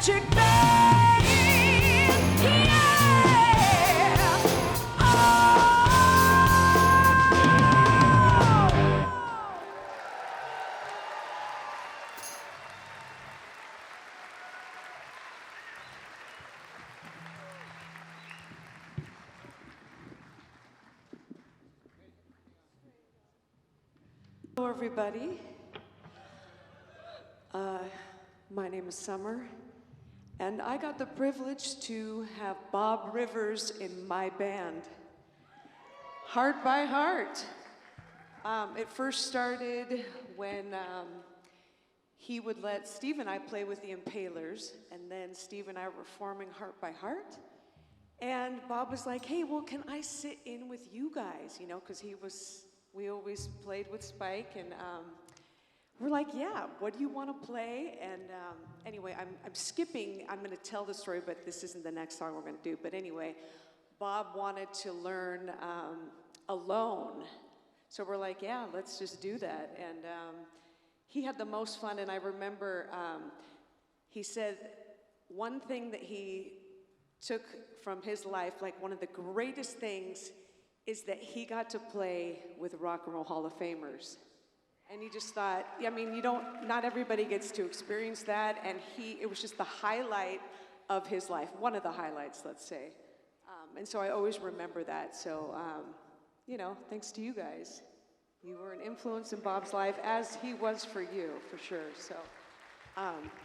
Magic Man, yeah. Hello, everybody. My name is Summer, and I got the privilege to have Bob Rivers in my band, Heart by Heart. It first started when he would let Steve and I play with the Impalers, and then Steve and I were forming Heart by Heart. And Bob was like, hey, well, can I sit in with you guys? You know, because we always played with Spike, and we're like, yeah, what do you want to play? And anyway, I'm skipping, I'm going to tell the story, but this isn't the next song we're going to do. But anyway, Bob wanted to learn Alone. So we're like, yeah, let's just do that. And he had the most fun, and I remember he said one thing that he took from his life, like one of the greatest things, is that he got to play with Rock and Roll Hall of Famers. And he just thought, I mean, not everybody gets to experience that, and it was just the highlight of his life, one of the highlights, let's say. And so I always remember that. So, you know, thanks to you guys. You were an influence in Bob's life, as he was for you, for sure. So,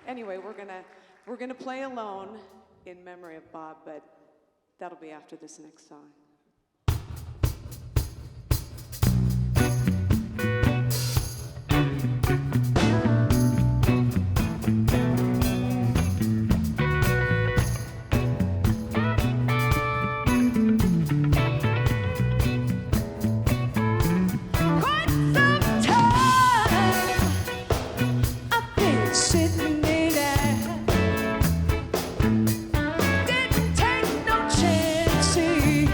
anyway, we're gonna play Alone in memory of Bob, but that'll be after this next song. Didn't take no chances.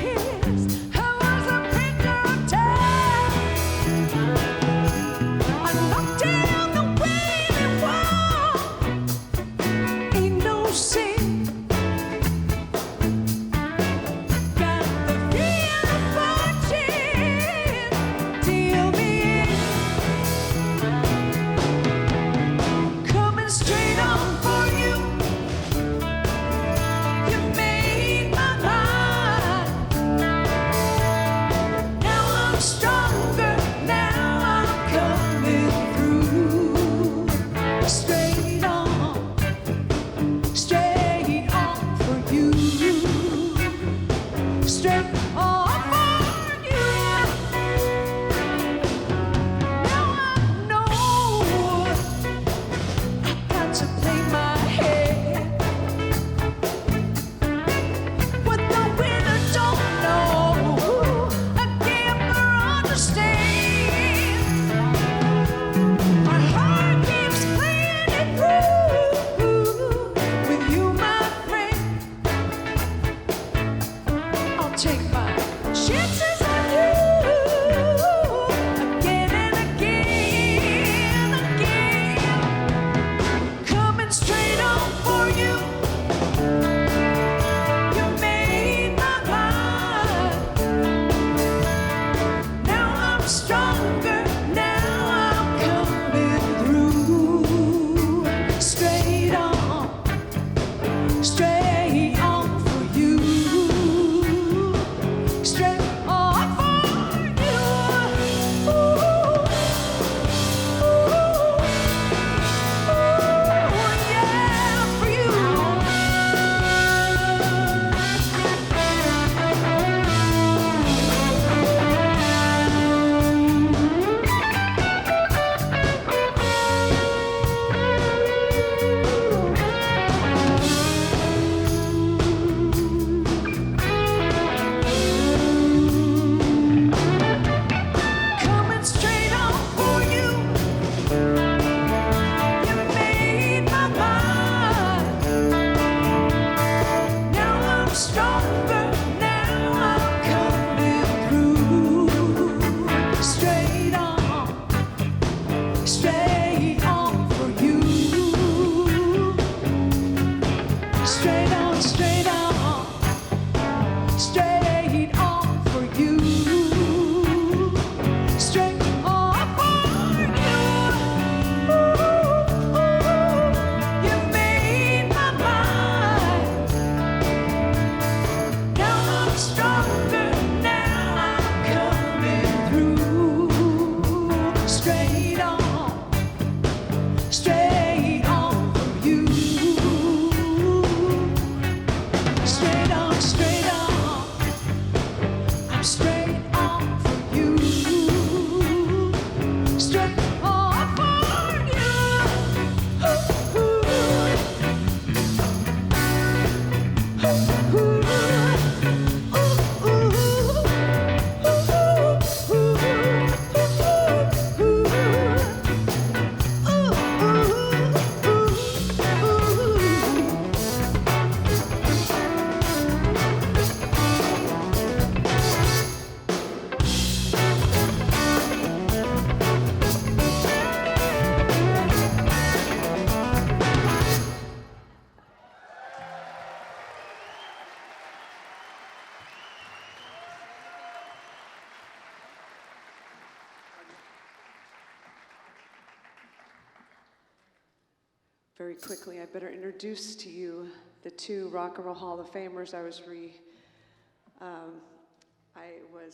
Very quickly, I better introduce to you the two Rock and Roll Hall of Famers I was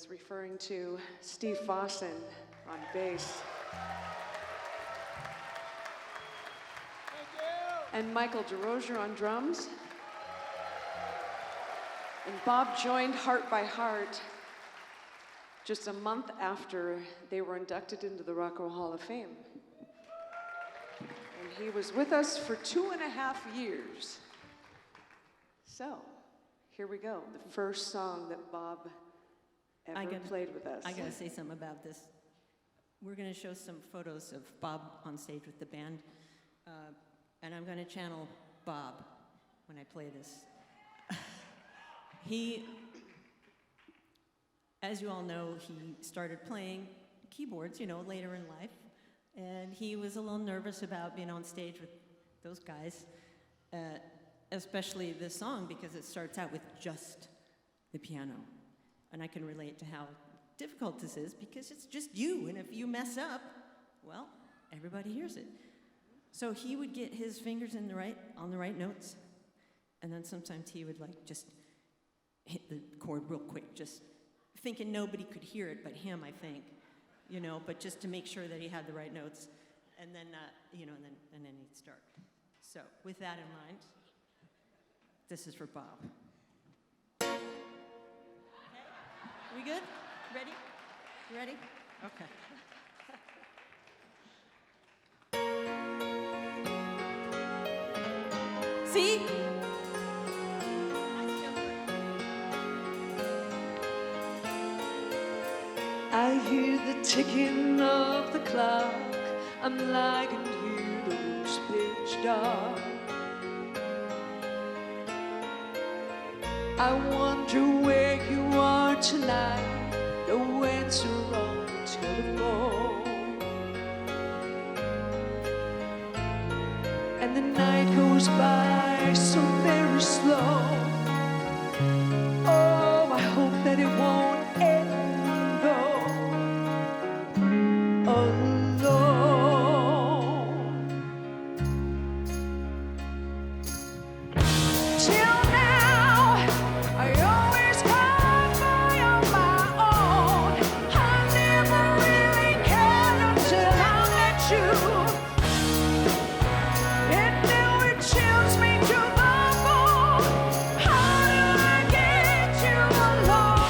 referring to. Steve Fossen on bass. And Michael Derosier on drums. And Bob joined Heart by Heart just a month after they were inducted into the Rock and Roll Hall of Fame. And he was with us for 2.5 years. So, here we go. The first song that Bob ever played with us. I gotta say something about this. We're gonna show some photos of Bob on stage with the band. And I'm gonna channel Bob when I play this. He, as you all know, he started playing keyboards, later in life. And he was a little nervous about being on stage with those guys, especially this song, because it starts out with just the piano. And I can relate to how difficult this is, because it's just you, and if you mess up, well, everybody hears it. So he would get his fingers on the right notes, and then sometimes he would just hit the chord real quick, just thinking nobody could hear it but him, I think, but just to make sure that he had the right notes, and then and then he'd start. So with that in mind, this is for Bob. Okay, we good? Ready? You ready? Okay. See? I hear the ticking of the clock. I'm lagging here, the room's pitch dark. I wonder where you are tonight. No answer on the telephone. And the night goes by so very slow. Oh, I hope that it won't end though. Alone. Till now, I always got by on my own. I never really cared until I met you. And now it chills me to the bone. How do I get you alone?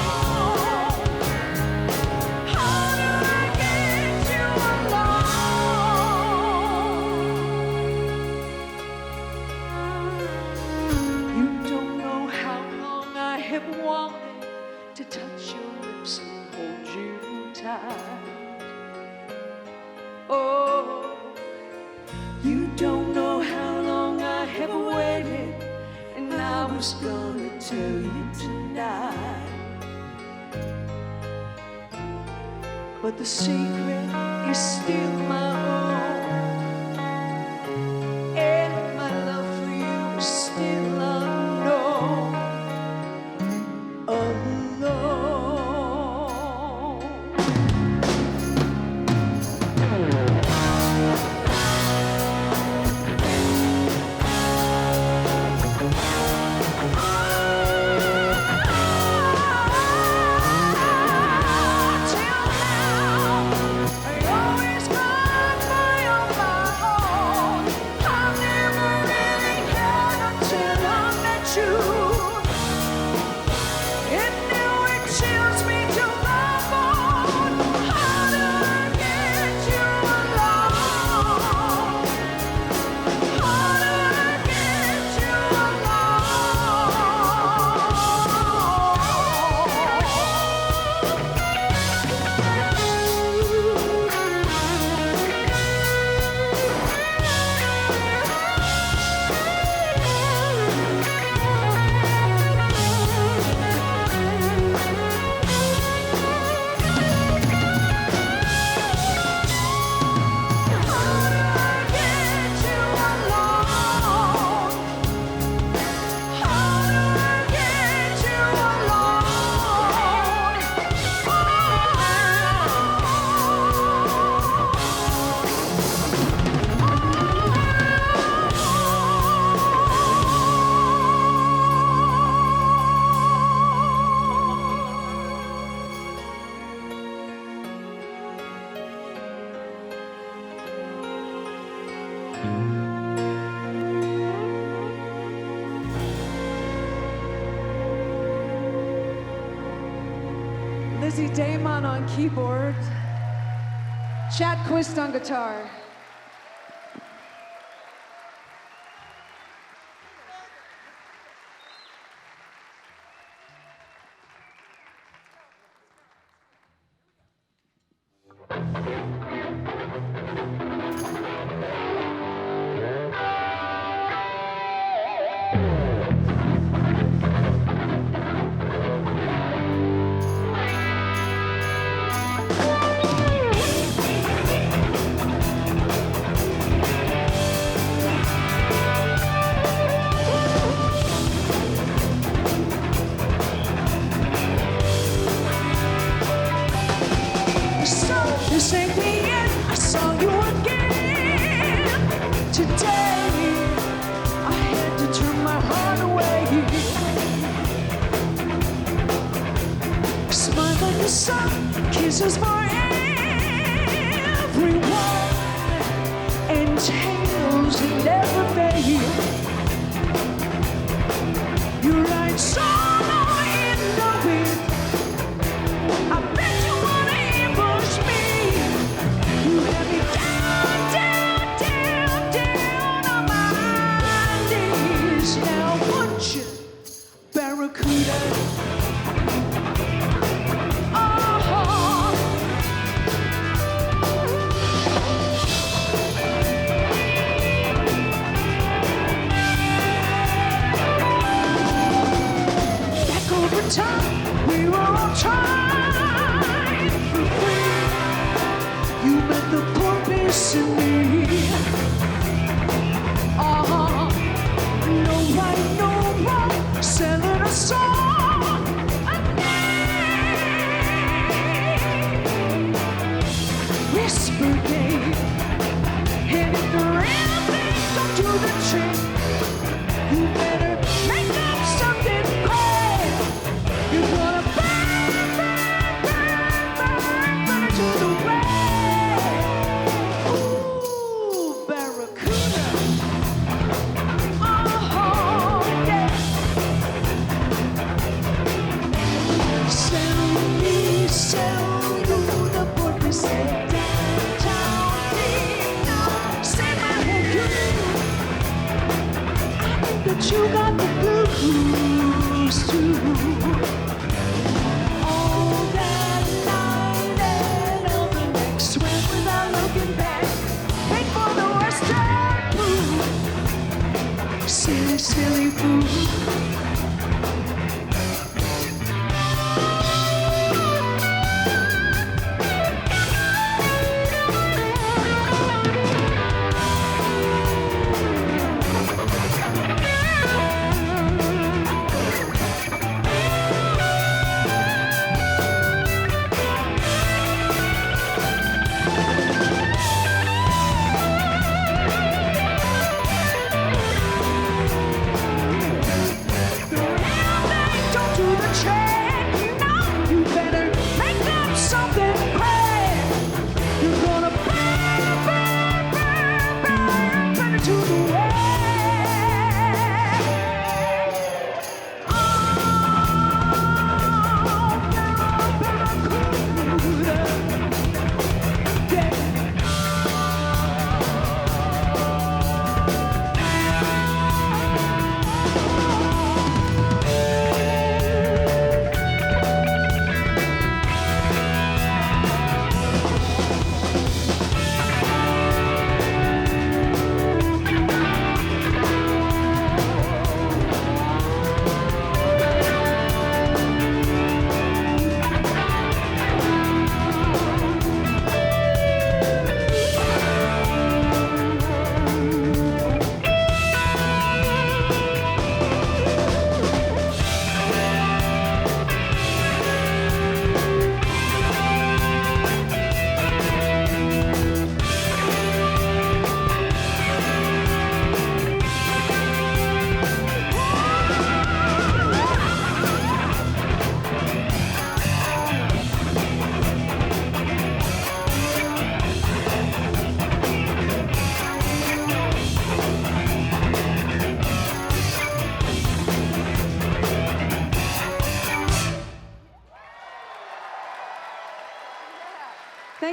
How do I get you alone? You don't know how long I have wanted to touch your lips and hold you tight. Oh, you don't know how long I have waited, and I was gonna tell you tonight. But the secret is still my own, and my love for you is still unknown. Alone. Till now, I always got Lizzy, Damon on keyboard, Quist on guitar. This ain't the end, I saw you again. Today, I had to turn my heart away. Smile in the sun, kisses for everyone, and tales that never fade. You write song in the wind. I bet you wanna ambush me. You had me down, down, down, down on my knees. Now wouldn't you, Barracuda? Back over time, we were all trying for free. You met the poor beast in me. No right, no wrong, selling a song, a name. Whisper game, and if the real things don't do the trick, you better make up something quick. You're gonna burn, burn, burn, burn, burn to the ground. Ooh, Barracuda. Oh, yeah. Sell me, the porpoise downtown. Say my whole that you got the blues too. All that night and all the next, swim without looking back. Wait for the western moon. Silly, silly fool.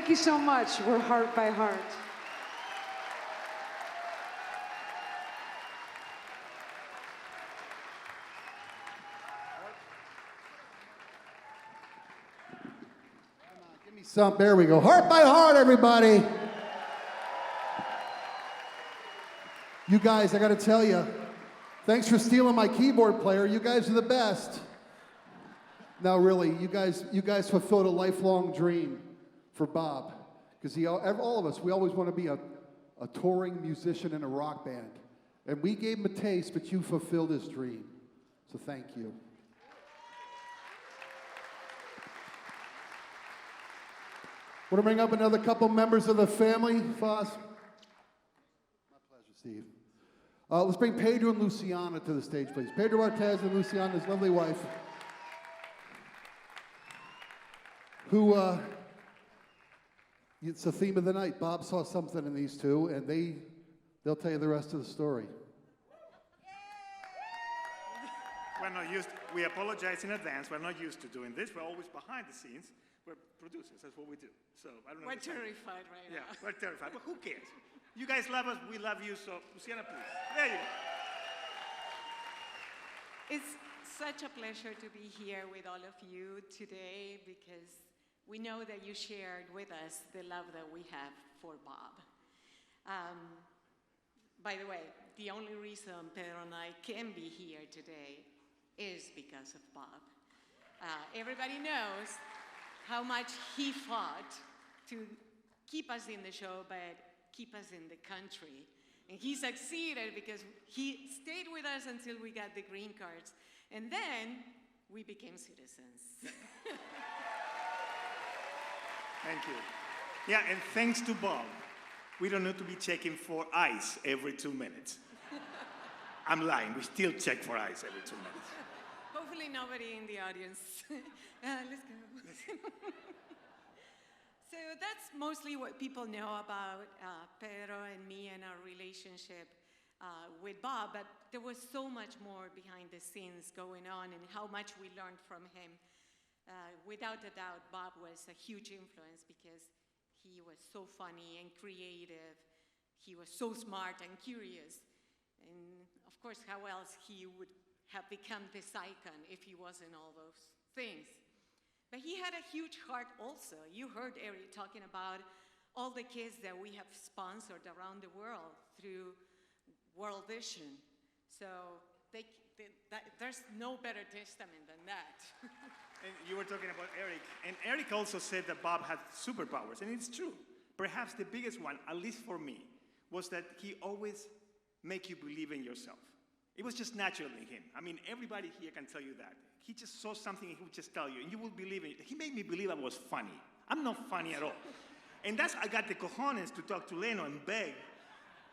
Thank you so much. We're Heart by Heart. Give me some. There we go. Heart by Heart, everybody. You guys, I got to tell you, thanks for stealing my keyboard player. You guys are the best. No, really, you guys fulfilled a lifelong dream for Bob. Because all of us, we always want to be a touring musician in a rock band. And we gave him a taste, but you fulfilled his dream. So thank you. Want to bring up another couple members of the family, Foss? My pleasure, Steve. Let's bring Pedro and Luciana to the stage, please. Pedro Bartes and Luciana's lovely wife, who, it's the theme of the night. Bob saw something in these two, and they'll tell you the rest of the story. We're not used, we apologize in advance. We're not used to doing this. We're always behind the scenes. We're producers, that's what we do. So I don't know. We're terrified right now. Yeah, we're terrified, but who cares? You guys love us, we love you, so Luciana, please. There you go. It's such a pleasure to be here with all of you today because we know that you shared with us the love that we have for Bob. By the way, the only reason Pedro and I can be here today is because of Bob. Everybody knows how much he fought to keep us in the show, but keep us in the country. And he succeeded because he stayed with us until we got the green cards. And then we became citizens. Thank you. Yeah, and thanks to Bob, we don't need to be checking for ice every 2 minutes. I'm lying, we still check for ice every 2 minutes. Hopefully nobody in the audience. Let's go. So that's mostly what people know about Pedro and me and our relationship with Bob, but there was so much more behind the scenes going on and how much we learned from him. Without a doubt, Bob was a huge influence because he was so funny and creative. He was so smart and curious. And of course, how else he would have become this icon if he wasn't all those things. But he had a huge heart also. You heard Arik talking about all the kids that we have sponsored around the world through World Vision. So there's no better testament than that. And you were talking about Arik, and Arik also said that Bob had superpowers, and it's true. Perhaps the biggest one, at least for me, was that he always make you believe in yourself. It was just natural in him. I mean, everybody here can tell you that. He just saw something and he would just tell you, and you would believe it. He made me believe I was funny. I'm not funny at all. And that's, I got the cojones to talk to Leno and beg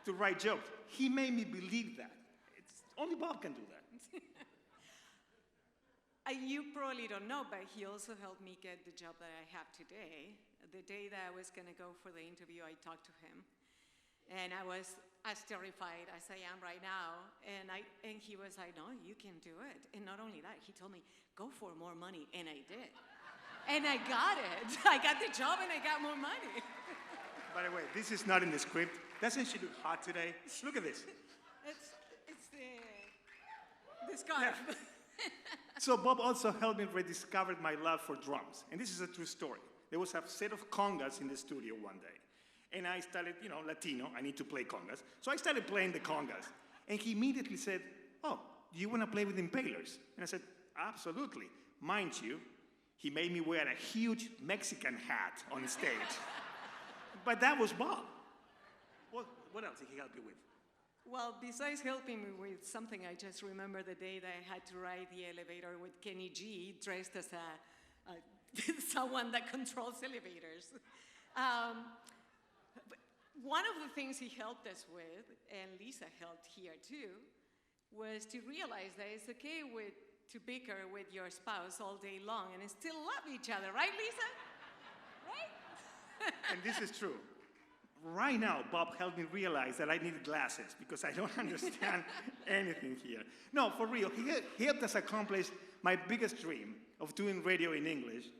to write jokes. He made me believe that. Only Bob can do that. You probably don't know, but he also helped me get the job that I have today. The day that I was going to go for the interview, I talked to him. And I was as terrified as I am right now. And he was like, no, you can do it. And not only that, he told me, go for more money. And I did. And I got it. I got the job and I got more money. By the way, this is not in the script. Doesn't she look hot today? Look at this. It's the scarf. Yeah. So Bob also helped me rediscover my love for drums. And this is a true story. There was a set of congas in the studio one day. And I started, Latino, I need to play congas. So I started playing the congas. And he immediately said, oh, do you want to play with Impalers? And I said, absolutely. Mind you, he made me wear a huge Mexican hat on stage. But that was Bob. What else did he help you with? Well, besides helping me with something, I just remember the day that I had to ride the elevator with Kenny G, dressed as someone that controls elevators. One of the things he helped us with, and Lisa helped here too, was to realize that it's okay to bicker with your spouse all day long and still love each other, right, Lisa? Right? And this is true. Right now, Bob helped me realize that I needed glasses because I don't understand anything here. No, for real, he helped us accomplish my biggest dream of doing radio in English.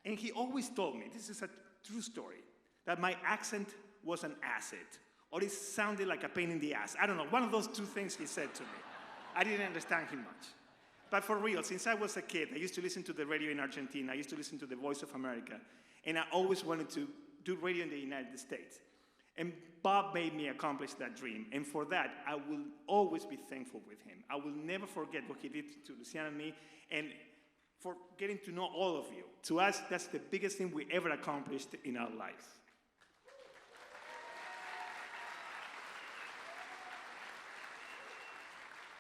And he always told me, this is a true story, that my accent was an asset, or it sounded like a pain in the ass. I don't know, one of those two things he said to me. I didn't understand him much. But for real, since I was a kid, I used to listen to the radio in Argentina, I used to listen to the Voice of America, and I always wanted to do radio in the United States. And Bob made me accomplish that dream, and for that, I will always be thankful with him. I will never forget what he did to Luciana and me, and for getting to know all of you. To us, that's the biggest thing we ever accomplished in our lives.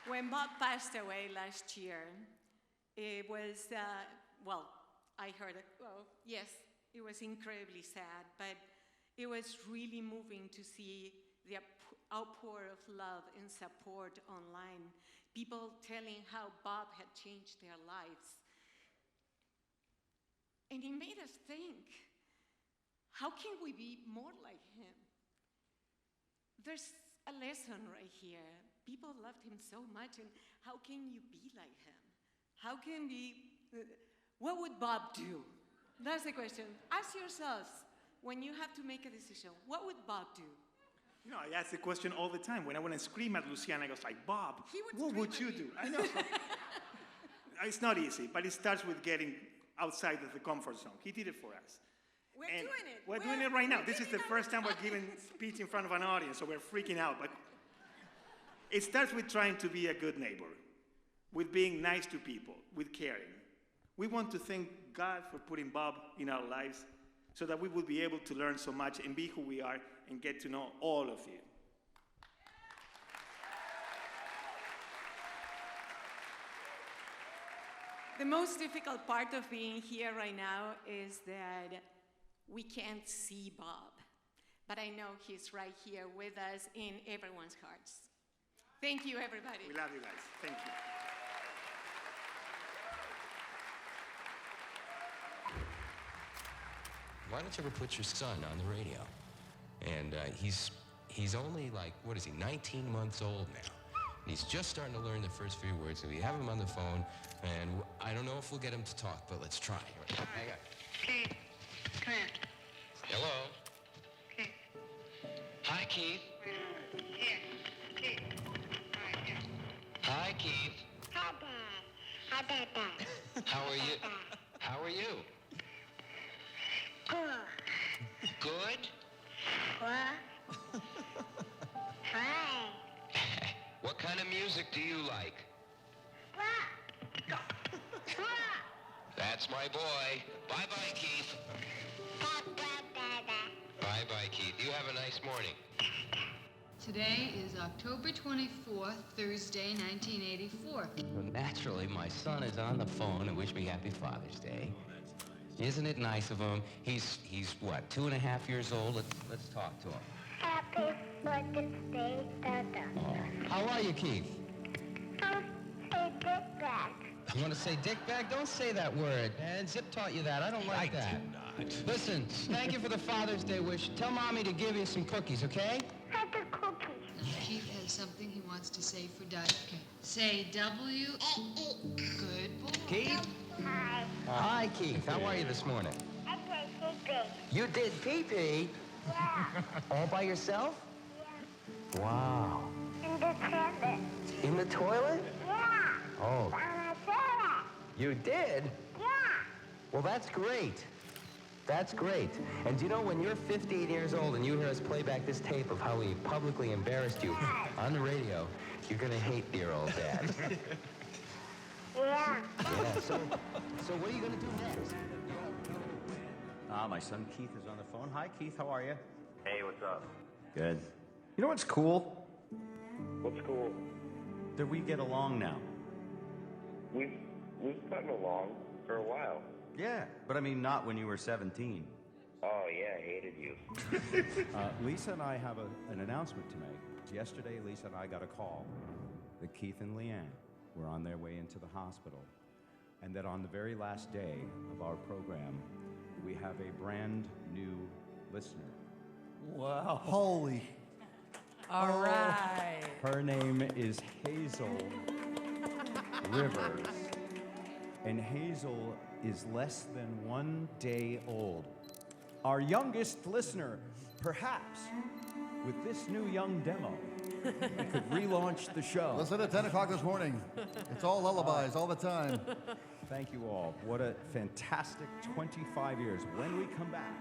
When Bob passed away last year, it was, well, I heard it, well, yes, it was incredibly sad, but it was really moving to see the outpour of love and support online. People telling how Bob had changed their lives. And it made us think, how can we be more like him? There's a lesson right here. People loved him so much, and how can you be like him? How can we, what would Bob do? That's the question. Ask yourselves, when you have to make a decision, what would Bob do? You know, I ask the question all the time. When I want to scream at Luciana, I go like, Bob, what would you do? I know. It's not easy, but it starts with getting outside of the comfort zone. He did it for us. We're doing it. We're doing it right now. This is the first time we're giving speech in front of an audience, so we're freaking out. But it starts with trying to be a good neighbor, with being nice to people, with caring. We want to thank God for putting Bob in our lives so that we will be able to learn so much and be who we are and get to know all of you. The most difficult part of being here right now is that we can't see Bob, but I know he's right here with us in everyone's hearts. Thank you, everybody. We love you guys. Thank you. Why don't you ever put your son on the radio? And he's only like, what is he, 19 months old now. He's just starting to learn the first few words, so we have him on the phone, and I don't know if we'll get him to talk, but let's try. Hang on. Keith, come here. Hello? Keith. Hi, Keith. Here, Keith. Right here. Hi, Keith. Hi, Dad. Hi, Dad. How are you? How are you? Good. Good? What? Hi. What kind of music do you like? That's my boy. Bye-bye, Keith. Bye-bye, Keith. You have a nice morning. Today is October 24th, Thursday, 1984. Well, naturally, my son is on the phone and wished me happy Father's Day. Isn't it nice of him? He's what, 2.5 years old? Let's talk to him. Happy Father's Day, Dada. Oh. How are you, Keith? Say dick back. You want to say dick bag? Don't say that word, man. Zip taught you that. I don't like that. I do not. Listen, thank you for the Father's Day wish. Tell Mommy to give you some cookies, okay? Have the cookies. Keith has something he wants to say for Dad. Okay. Say W. Good boy. Keith? Hi. Hi, Keith. How are you this morning? I did PeePee. You did PeePee? Yeah. All by yourself? Yeah. Wow. In the toilet. In the toilet? Yeah. Oh, On the toilet. you did? Yeah. Well, that's great. That's great. And do you know, when you're 15 years old and you hear us play back this tape of how we publicly embarrassed you on the radio, you're going to hate dear old Dad. Yeah. Yeah, so what are you going to do next? My son Keith is on the phone. Hi, Keith. How are you? Hey, what's up? Good. You know what's cool? What's cool? That we get along now. We've gotten along for a while. Yeah, but I mean, not when you were 17. Oh yeah, I hated you. Lisa and I have an announcement to make. Yesterday, Lisa and I got a call that Keith and Leanne were on their way into the hospital, and that on the very last day of our program, we have a brand new listener. Wow. Holy. All right. Her name is Hazel Rivers, and Hazel is less than 1 day old. our youngest listener. Perhaps with this new young demo, we could relaunch the show. Listen at 10 o'clock this morning. It's all lullabies all the time. Thank you all. What a fantastic 25 years. When we come back.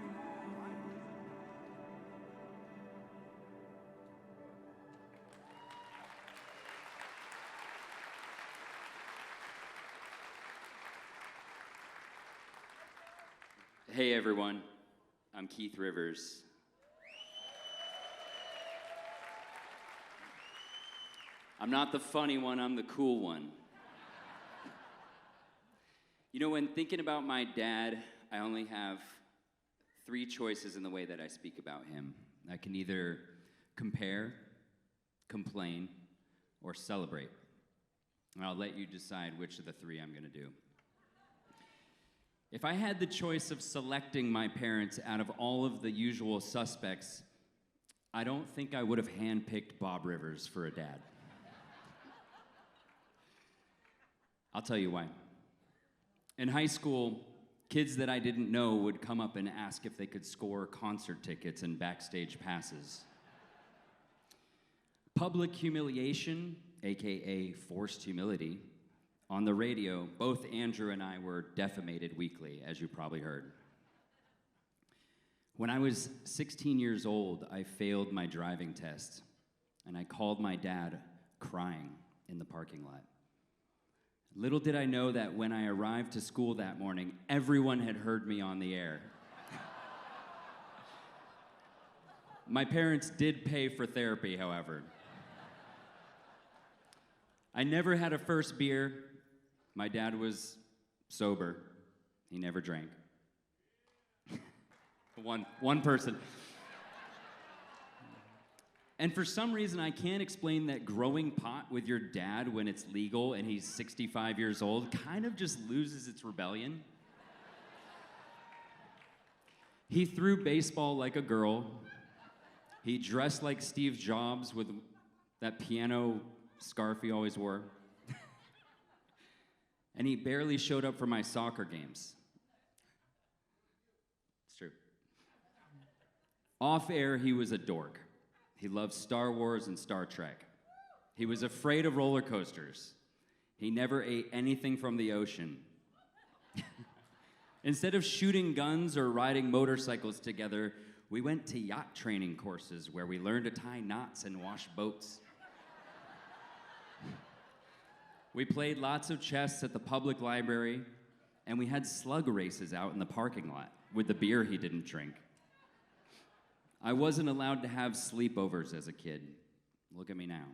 Hey everyone, I'm Keith Rivers. I'm not the funny one, I'm the cool one. You know, when thinking about my dad, I only have 3 choices in the way that I speak about him. I can either compare, complain, or celebrate. And I'll let you decide which of the 3 I'm gonna do. If I had the choice of selecting my parents out of all of the usual suspects, I don't think I would have handpicked Bob Rivers for a dad. I'll tell you why. In high school, kids that I didn't know would come up and ask if they could score concert tickets and backstage passes. Public humiliation, AKA forced humility, on the radio, both Andrew and I were defamated weekly, as you probably heard. When I was 16 years old, I failed my driving test, and I called my dad crying in the parking lot. Little did I know that when I arrived to school that morning, everyone had heard me on the air. My parents did pay for therapy, however. I never had a first beer. My dad was sober. He never drank. One person. And for some reason, I can't explain that growing pot with your dad when it's legal and he's 65 years old kind of just loses its rebellion. He threw baseball like a girl. He dressed like Steve Jobs with that piano scarf he always wore. And he barely showed up for my soccer games. It's true. Off air, he was a dork. He loved Star Wars and Star Trek. He was afraid of roller coasters. He never ate anything from the ocean. Instead of shooting guns or riding motorcycles together, we went to yacht training courses where we learned to tie knots and wash boats. We played lots of chess at the public library, and we had slug races out in the parking lot with the beer he didn't drink. I wasn't allowed to have sleepovers as a kid. Look at me now.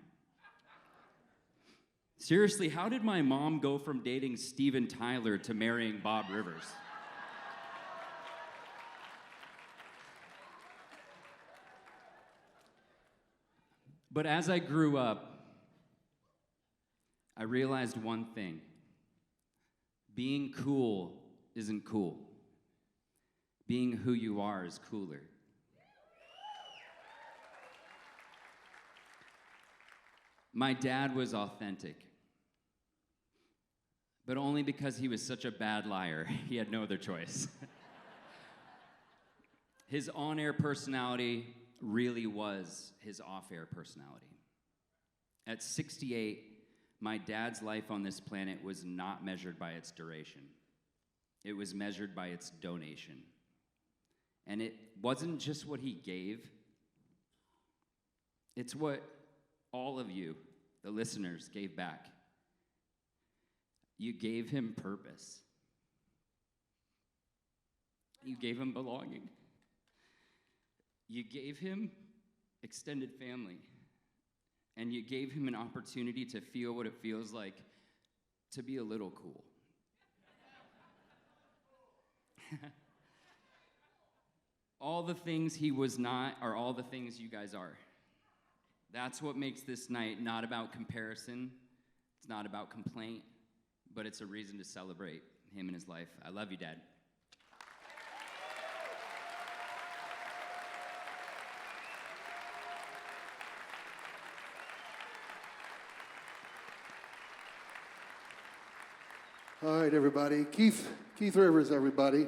Seriously, how did my mom go from dating Steven Tyler to marrying Bob Rivers? But as I grew up, I realized one thing. Being cool isn't cool. Being who you are is cooler. My dad was authentic, but only because he was such a bad liar. He had no other choice. His on-air personality really was his off-air personality. At 68, my dad's life on this planet was not measured by its duration. It was measured by its donation. And it wasn't just what he gave. It's what all of you, the listeners, gave back. You gave him purpose. You gave him belonging. You gave him extended family. And you gave him an opportunity to feel what it feels like to be a little cool. All the things he was not are all the things you guys are. That's what makes this night not about comparison. It's not about complaint, but it's a reason to celebrate him and his life. I love you, Dad. All right, everybody. Keith Rivers, everybody.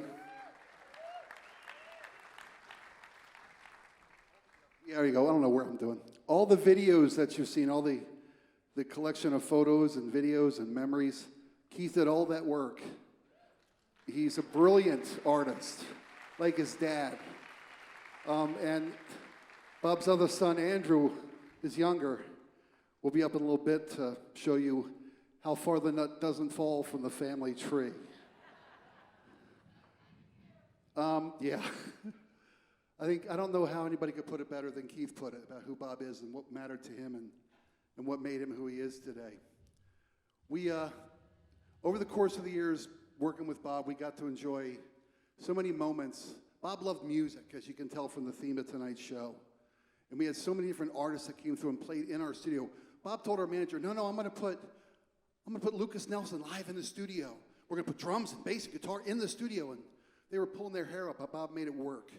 you go. I don't know where I'm doing. All the videos that you've seen, all the collection of photos and videos and memories, Keith did all that work. He's a brilliant artist, like his dad. And Bob's other son, Andrew, is younger. We'll be up in a little bit to show you how far the nut doesn't fall from the family tree. Yeah. I don't know how anybody could put it better than Keith put it about who Bob is and what mattered to him and what made him who he is today. We, over the course of the years working with Bob, we got to enjoy so many moments. Bob loved music, as you can tell from the theme of tonight's show. And we had so many different artists that came through and played in our studio. Bob told our manager, no, I'm gonna put Lucas Nelson live in the studio. We're gonna put drums and bass and guitar in the studio. And they were pulling their hair up, but Bob made it work.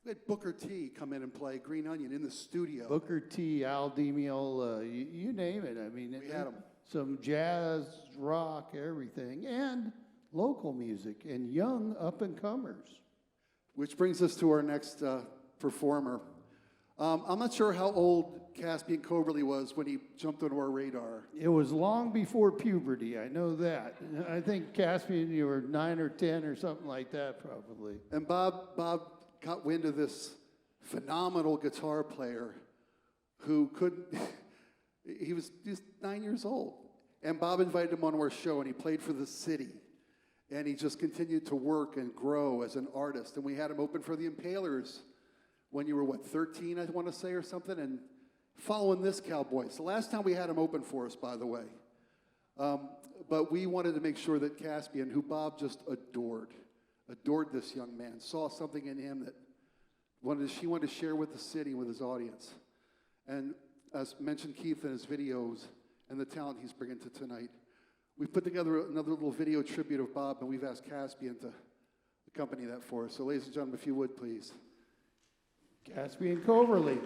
We had Booker T come in and play Green Onion in the studio. Booker T, Al Di Meola, you name it. I mean, we had them. Some jazz, rock, everything, and local music, and young up-and-comers. Which brings us to our next performer. I'm not sure how old Caspian Coberly was when he jumped onto our radar. It was long before puberty, I know that. I think, Caspian, you were 9 or 10 or something like that, probably. And Bob got wind of this phenomenal guitar player who couldn't, he was just 9 years old. And Bob invited him onto our show, and he played for the city. And he just continued to work and grow as an artist. And we had him open for the Impalers when you were, 13, I want to say, or something, and following this cowboy. It's the last time we had him open for us, by the way. But we wanted to make sure that Caspian, who Bob just adored this young man, saw something in him that she wanted to share with the city, with his audience. And as mentioned Keith in his videos and the talent he's bringing to tonight, we've put together another little video tribute of Bob, and we've asked Caspian to accompany that for us. So ladies and gentlemen, if you would, please. Caspian Coberly.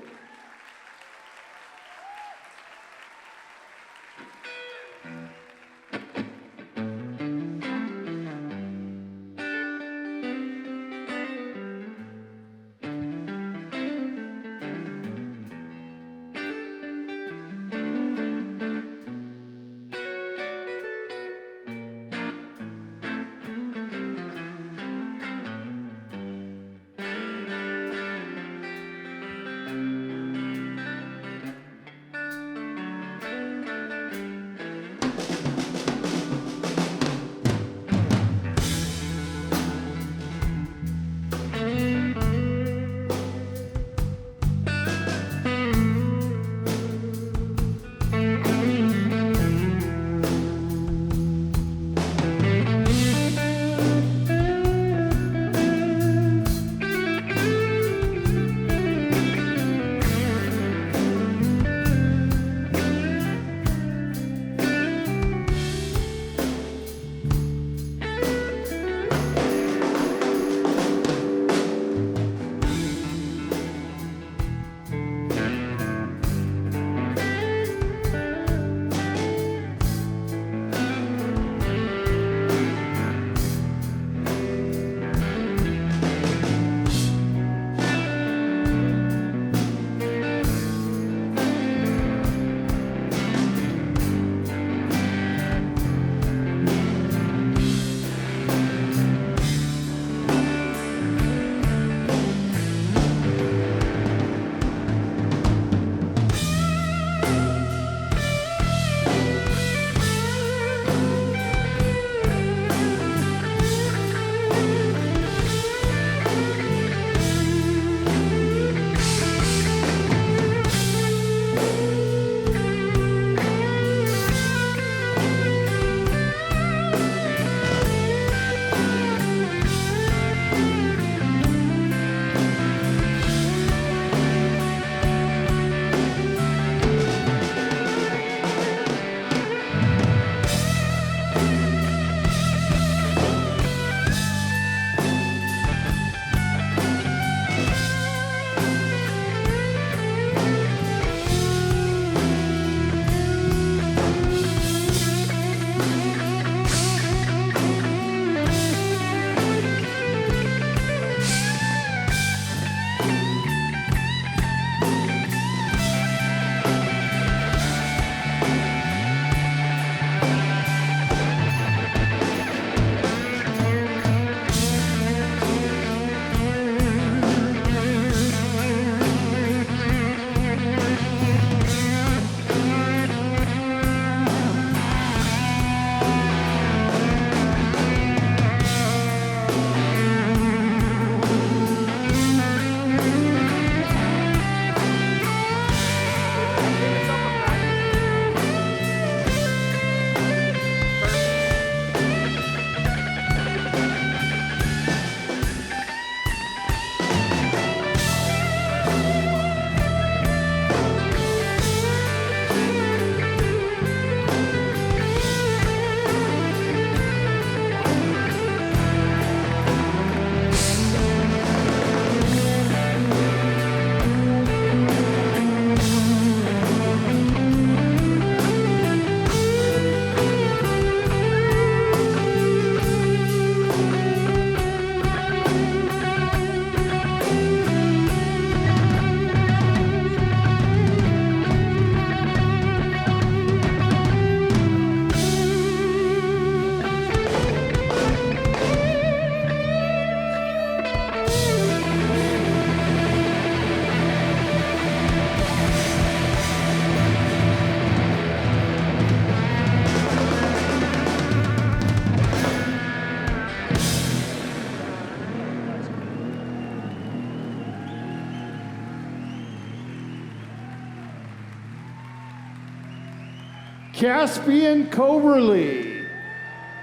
Caspian Coberly.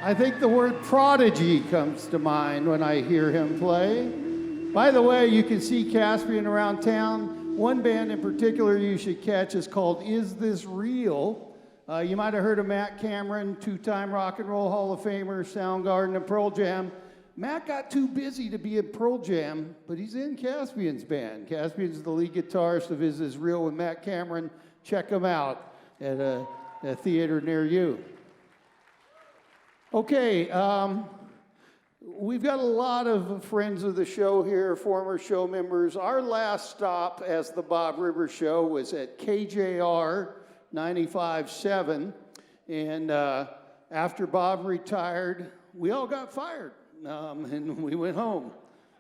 I think the word prodigy comes to mind when I hear him play. By the way, you can see Caspian around town. One band in particular you should catch is called Is This Real? You might have heard of Matt Cameron, two-time Rock and Roll Hall of Famer, Soundgarden, and Pearl Jam. Matt got too busy to be in Pearl Jam, but he's in Caspian's band. Caspian's the lead guitarist of Is This Real with Matt Cameron. Check him out at a theater near you. Okay, we've got a lot of friends of the show here, former show members. Our last stop as the Bob Rivers Show was at KJR 95.7, and after Bob retired, we all got fired, and we went home,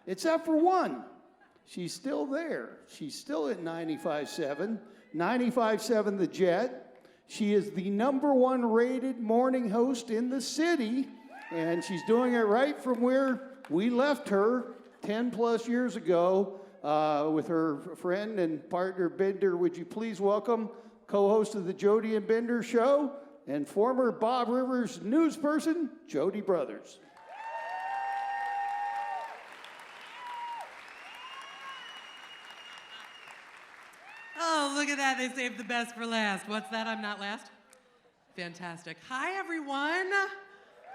except for one. She's still there. She's still at 95.7. 95.7 The Jet. She is the #1 rated morning host in the city, and she's doing it right from where we left her 10 plus years ago with her friend and partner Bender. Would you please welcome co-host of the Jody and Bender Show and former Bob Rivers news person, Jody Brothers. Oh, look at that. They saved the best for last. What's that? I'm not last? Fantastic. Hi, everyone.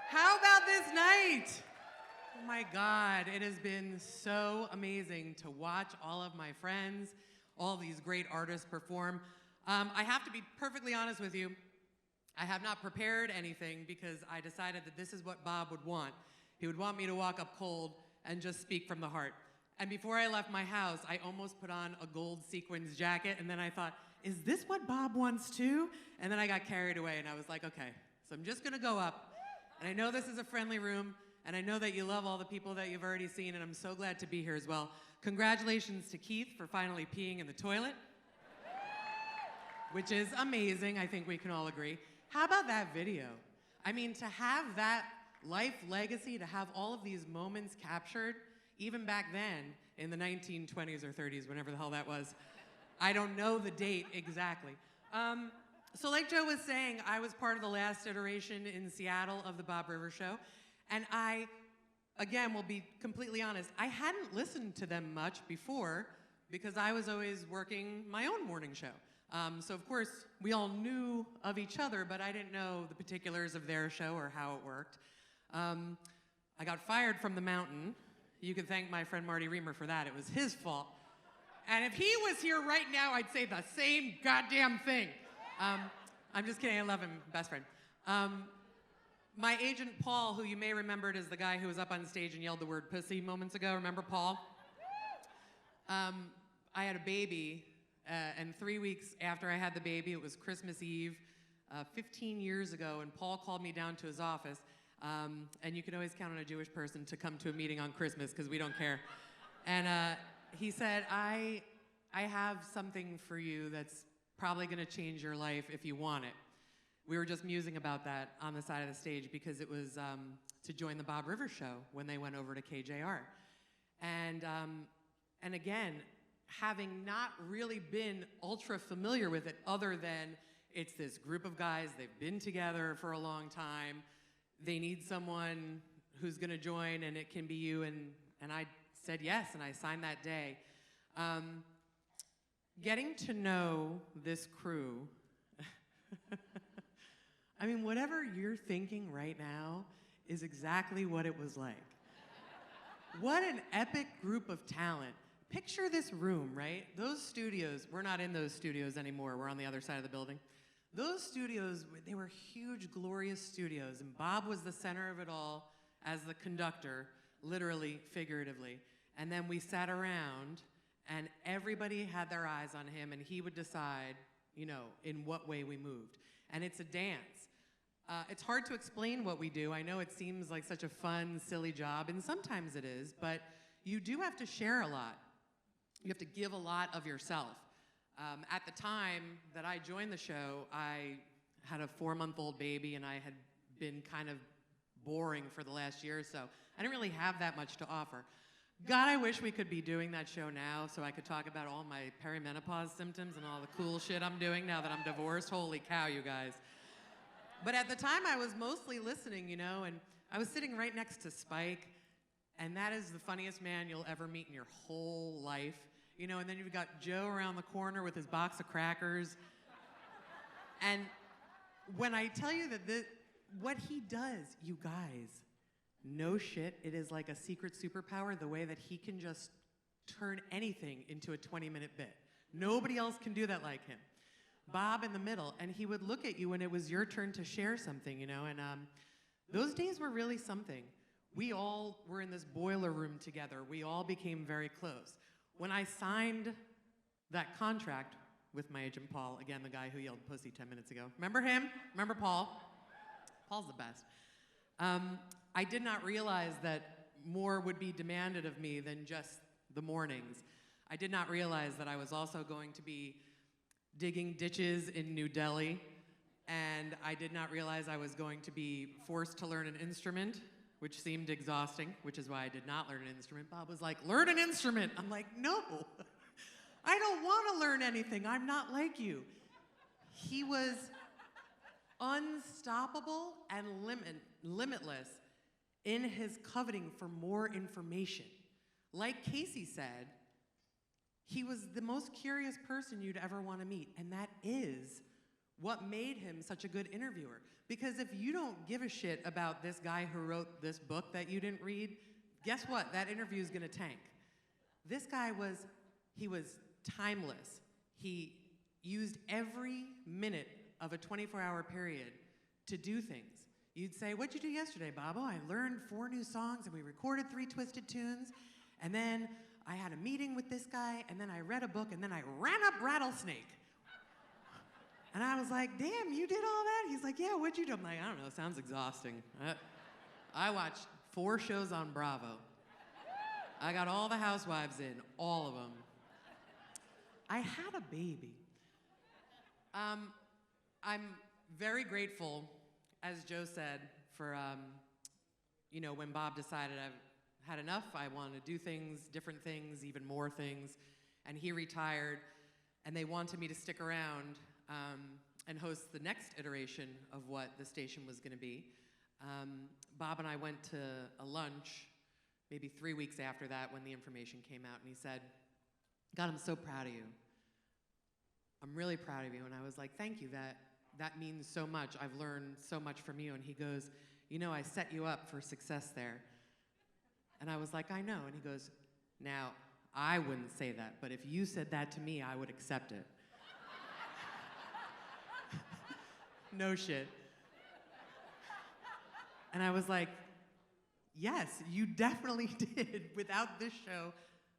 How about this night? Oh, my God. It has been so amazing to watch all of my friends, all these great artists perform. I have to be perfectly honest with you. I have not prepared anything because I decided that this is what Bob would want. He would want me to walk up cold and just speak from the heart. And before I left my house, I almost put on a gold sequins jacket, and then I thought, is this what Bob wants too? And then I got carried away, and I was like, okay, so I'm just gonna go up, and I know this is a friendly room, and I know that you love all the people that you've already seen, and I'm so glad to be here as well. Congratulations to Keith for finally peeing in the toilet, which is amazing, I think we can all agree. How about that video? I mean, to have that life legacy, to have all of these moments captured, even back then, in the 1920s or 30s, whenever the hell that was. I don't know the date exactly. So like Joe was saying, I was part of the last iteration in Seattle of the Bob Rivers Show, and I, again, will be completely honest, I hadn't listened to them much before because I was always working my own morning show. So of course, we all knew of each other, but I didn't know the particulars of their show or how it worked. I got fired from the Mountain. You can thank my friend Marty Reamer for that. It was his fault. And if he was here right now, I'd say the same goddamn thing. I'm just kidding, I love him, best friend. My agent, Paul, who you may remember is the guy who was up on stage and yelled the word pussy moments ago. Remember Paul? I had a baby, and 3 weeks after I had the baby, it was Christmas Eve, 15 years ago, and Paul called me down to his office. And you can always count on a Jewish person to come to a meeting on Christmas because we don't care. And he said, I have something for you that's probably going to change your life if you want it. We were just musing about that on the side of the stage because it was to join the Bob Rivers Show when they went over to KJR. And again, having not really been ultra familiar with it other than it's this group of guys, they've been together for a long time, they need someone who's gonna join and it can be you, and I said yes, and I signed that day. Getting to know this crew, I mean, whatever you're thinking right now is exactly what it was like. What an epic group of talent. Picture this room, right? Those studios, we're not in those studios anymore, we're on the other side of the building. Those studios, they were huge, glorious studios, and Bob was the center of it all as the conductor, literally, figuratively. And then we sat around, and everybody had their eyes on him, and he would decide, you know, in what way we moved. And it's a dance. It's hard to explain what we do. I know it seems like such a fun, silly job, and sometimes it is, but you do have to share a lot. You have to give a lot of yourself. At the time that I joined the show, I had a 4-month-old baby, and I had been kind of boring for the last year or so. I didn't really have that much to offer. God, I wish we could be doing that show now so I could talk about all my perimenopause symptoms and all the cool shit I'm doing now that I'm divorced. Holy cow, you guys. But at the time, I was mostly listening, you know, and I was sitting right next to Spike, and that is the funniest man you'll ever meet in your whole life. You know, and then you've got Joe around the corner with his box of crackers. And when I tell you that what he does, you guys, no shit, it is like a secret superpower, the way that he can just turn anything into a 20-minute bit. Nobody else can do that like him. Bob in the middle, and he would look at you when it was your turn to share something, you know, and those days were really something. We all were in this boiler room together. We all became very close. When I signed that contract with my agent Paul, again, the guy who yelled pussy 10 minutes ago. Remember him? Remember Paul? Paul's the best. I did not realize that more would be demanded of me than just the mornings. I did not realize that I was also going to be digging ditches in New Delhi, and I did not realize I was going to be forced to learn an instrument, which seemed exhausting, which is why I did not learn an instrument. Bob was like, learn an instrument. I'm like, no, I don't want to learn anything. I'm not like you. He was unstoppable and limitless in his coveting for more information. Like Kaci said, he was the most curious person you'd ever want to meet, and that is what made him such a good interviewer. Because if you don't give a shit about this guy who wrote this book that you didn't read, guess what? That interview is gonna tank. This guy was timeless. He used every minute of a 24-hour period to do things. You'd say, what'd you do yesterday, Bob? Oh, I learned 4 new songs, and we recorded 3 Twisted tunes, and then I had a meeting with this guy, and then I read a book, and then I ran up Rattlesnake. And I was like, damn, you did all that? He's like, yeah, what'd you do? I'm like, I don't know, sounds exhausting. I watched 4 shows on Bravo. I got all the housewives in, all of them. I had a baby. I'm very grateful, as Joe said, for, you know, when Bob decided I've had enough, I want to do things, different things, even more things, and he retired, and they wanted me to stick around and host the next iteration of what the station was going to be. Bob and I went to a lunch maybe 3 weeks after that when the information came out, and he said, God, I'm so proud of you. I'm really proud of you. And I was like, thank you, that means so much. I've learned so much from you. And he goes, you know, I set you up for success there. And I was like, I know. And he goes, now, I wouldn't say that, but if you said that to me, I would accept it. No shit. And I was like, yes, you definitely did. Without this show,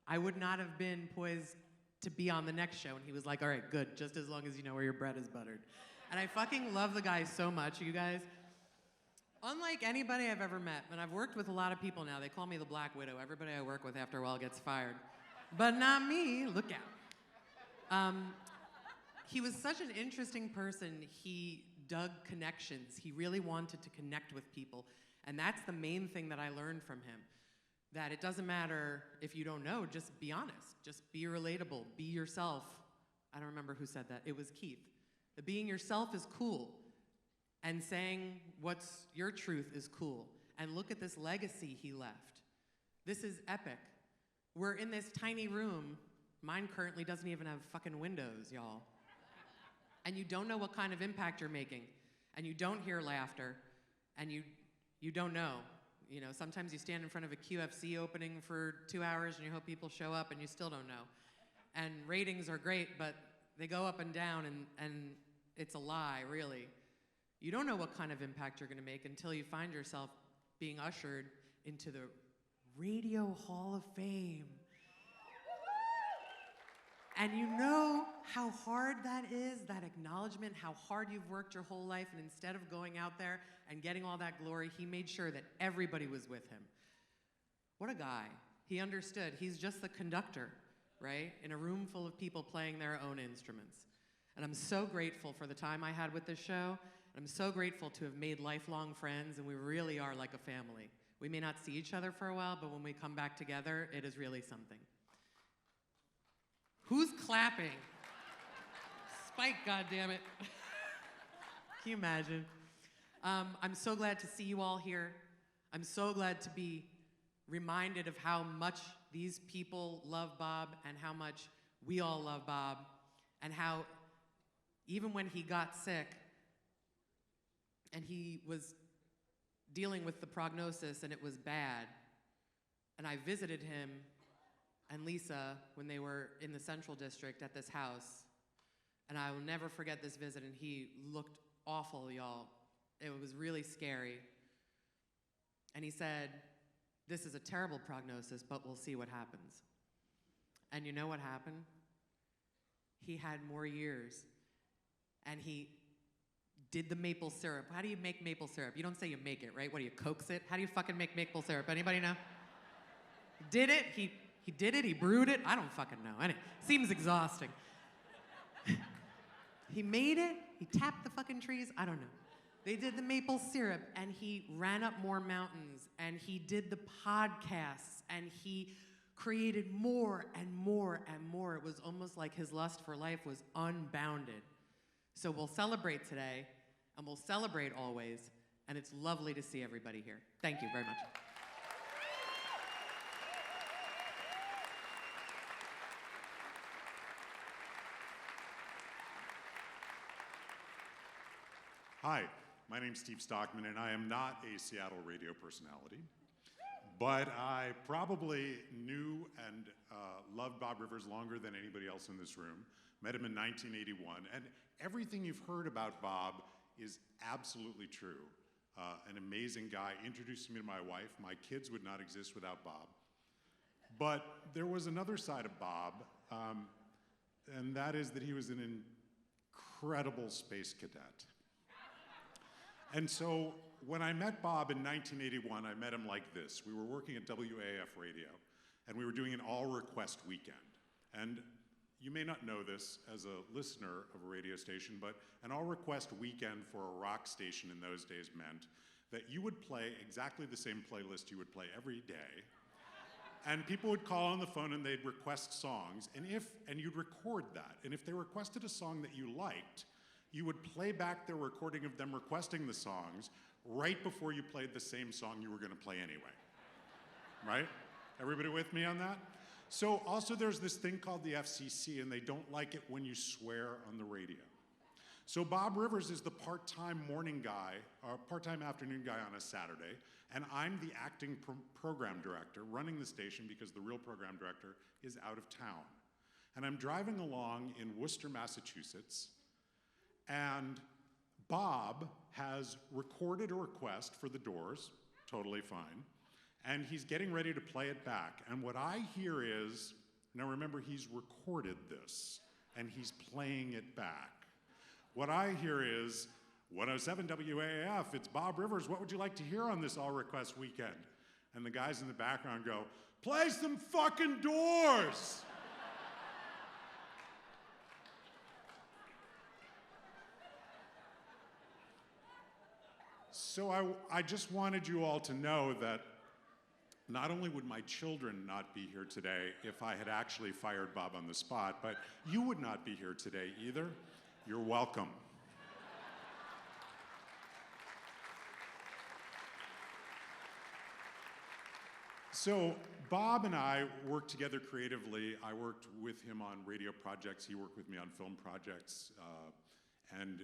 I would not have been poised to be on the next show. And he was like, all right, good, just as long as you know where your bread is buttered. And I fucking love the guy so much, you guys. Unlike anybody I've ever met, and I've worked with a lot of people now, they call me the Black Widow. Everybody I work with after a while gets fired. But not me, look out. He was such an interesting person. He dug connections. He really wanted to connect with people. And that's the main thing that I learned from him. That it doesn't matter if you don't know, just be honest. Just be relatable, be yourself. I don't remember who said that, it was Keith. That being yourself is cool. And saying what's your truth is cool. And look at this legacy he left. This is epic. We're in this tiny room. Mine currently doesn't even have fucking windows, y'all. And you don't know what kind of impact you're making. And you don't hear laughter. And you don't know. You know, sometimes you stand in front of a QFC opening for 2 hours and you hope people show up and you still don't know. And ratings are great, but they go up and down and it's a lie, really. You don't know what kind of impact you're gonna make until you find yourself being ushered into the Radio Hall of Fame. And you know how hard that is, that acknowledgement, how hard you've worked your whole life, and instead of going out there and getting all that glory, he made sure that everybody was with him. What a guy. He understood. He's just the conductor, right? In a room full of people playing their own instruments. And I'm so grateful for the time I had with this show. I'm so grateful to have made lifelong friends, and we really are like a family. We may not see each other for a while, but when we come back together, it is really something. Who's clapping? Spike, goddammit. Can you imagine? I'm so glad to see you all here. I'm so glad to be reminded of how much these people love Bob and how much we all love Bob, and how even when he got sick and he was dealing with the prognosis and it was bad, and I visited him and Lisa when they were in the Central District at this house, and I will never forget this visit, and he looked awful, y'all. It was really scary. And he said, "This is a terrible prognosis, but we'll see what happens." And you know what happened? He had more years, and he did the maple syrup. How do you make maple syrup? You don't say you make it, right? What do you, coax it? How do you fucking make maple syrup? Anybody know? He did it, he did it, he brewed it. I don't fucking know. Anyway, seems exhausting. He made it, he tapped the fucking trees, I don't know. They did the maple syrup, and he ran up more mountains, and he did the podcasts, and he created more and more and more. It was almost like his lust for life was unbounded. So we'll celebrate today, and we'll celebrate always, and it's lovely to see everybody here. Thank you very much. Hi, my name's Steve Stockman, and I am not a Seattle radio personality, but I probably knew and loved Bob Rivers longer than anybody else in this room. Met him in 1981, and everything you've heard about Bob is absolutely true. An amazing guy, introduced me to my wife. My kids would not exist without Bob. But there was another side of Bob, and that is that he was an incredible space cadet. And so when I met Bob in 1981, I met him like this. We were working at WAF Radio, and we were doing an all-request weekend. And you may not know this as a listener of a radio station, but an all-request weekend for a rock station in those days meant that you would play exactly the same playlist you would play every day, and people would call on the phone and they'd request songs, and you'd record that. And if they requested a song that you liked, you would play back their recording of them requesting the songs right before you played the same song you were going to play anyway. Right? Everybody with me on that? So also there's this thing called the FCC, and they don't like it when you swear on the radio. So Bob Rivers is the part-time morning guy, or part-time afternoon guy on a Saturday, and I'm the acting program director running the station because the real program director is out of town. And I'm driving along in Worcester, Massachusetts, and Bob has recorded a request for the Doors, totally fine, and he's getting ready to play it back. And what I hear is, now remember, he's recorded this, and he's playing it back. What I hear is, 107 WAAF, it's Bob Rivers, what would you like to hear on this all-request weekend? And the guys in the background go, play some fucking Doors! So I just wanted you all to know that not only would my children not be here today if I had actually fired Bob on the spot, but you would not be here today either. You're welcome. So Bob and I worked together creatively. I worked with him on radio projects. He worked with me on film projects. And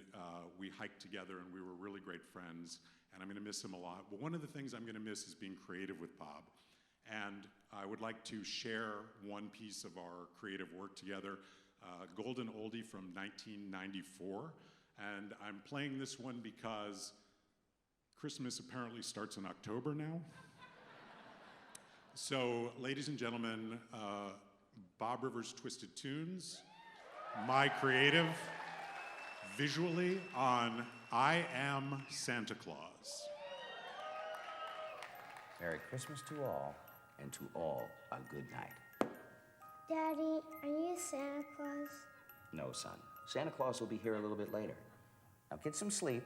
we hiked together, and we were really great friends, and I'm going to miss him a lot. But one of the things I'm going to miss is being creative with Bob. And I would like to share one piece of our creative work together, Golden Oldie from 1994. And I'm playing this one because Christmas apparently starts in October now. So, ladies and gentlemen, Bob Rivers' Twisted Tunes, my creative, visually on I Am Santa Claus. Merry Christmas to all, and to all a good night. Daddy, are you Santa Claus? No, son. Santa Claus will be here a little bit later. Now get some sleep.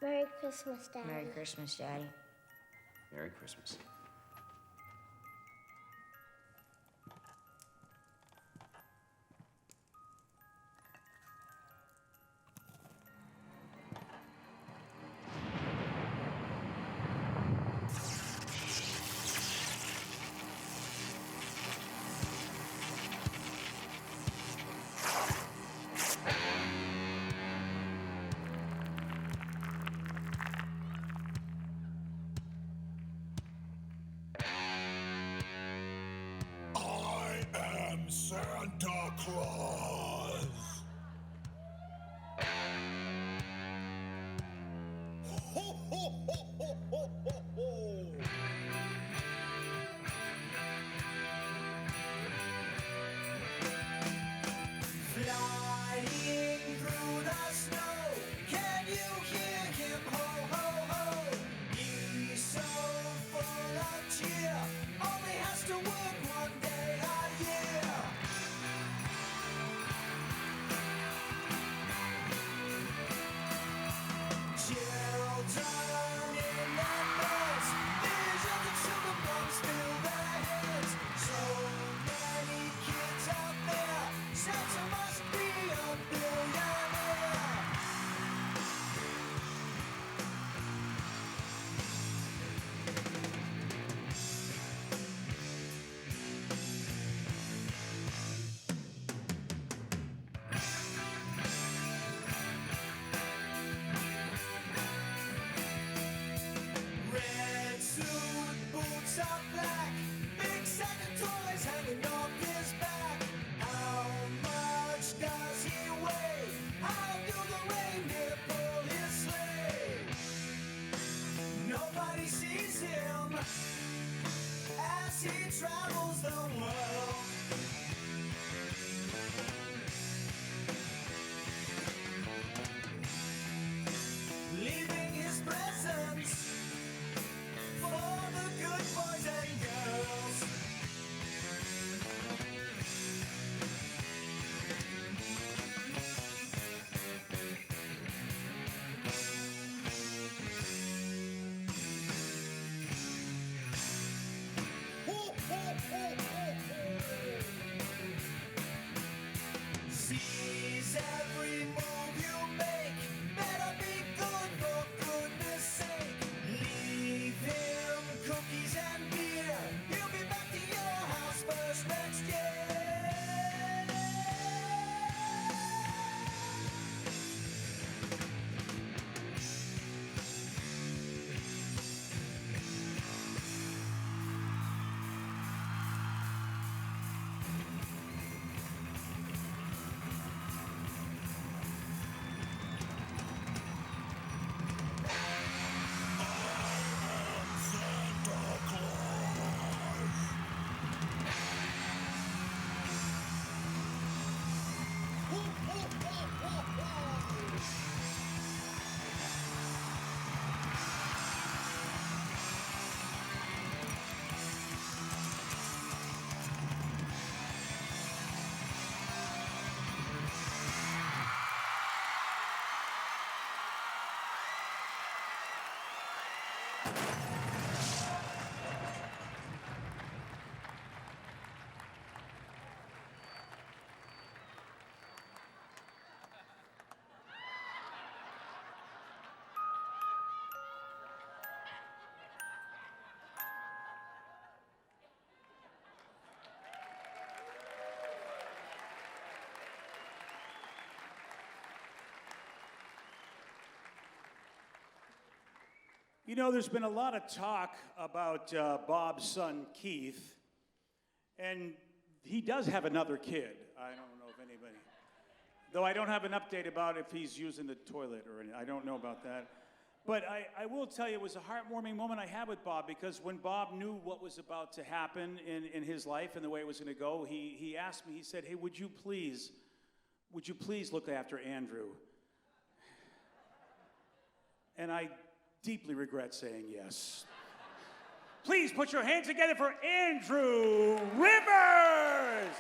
Merry Christmas, Daddy. Merry Christmas, Daddy. Merry Christmas. Claus. Ho, ho, ho, ho, ho, ho, ho. Flying through the snow, can you hear him? Ho, ho, ho. He's so full of cheer, only has to work one day a year. Children in their beds, visions of silver bombs fill their heads. So many kids out there, Santa must be a billionaire. Red suit, boots are black, big sack of toys hanging off his back. How much does he weigh? How do the reindeer pull his sleigh? Nobody sees him as he travels the world. Leaving his presents for the good boys and girls. Ho, ho, ho, ho, ho. Sees every move you make, better be good for goodness sake. Leave him cookies and beer, he'll be back to your house first next year. You know, there's been a lot of talk about Bob's son, Keith, and he does have another kid. I don't know if anybody, though I don't have an update about if he's using the toilet or anything. I don't know about that. But I will tell you, it was a heartwarming moment I had with Bob, because when Bob knew what was about to happen in his life and the way it was going to go, he asked me, he said, hey, would you please look after Andrew? And I deeply regret saying yes. Please put your hands together for Andrew Rivers!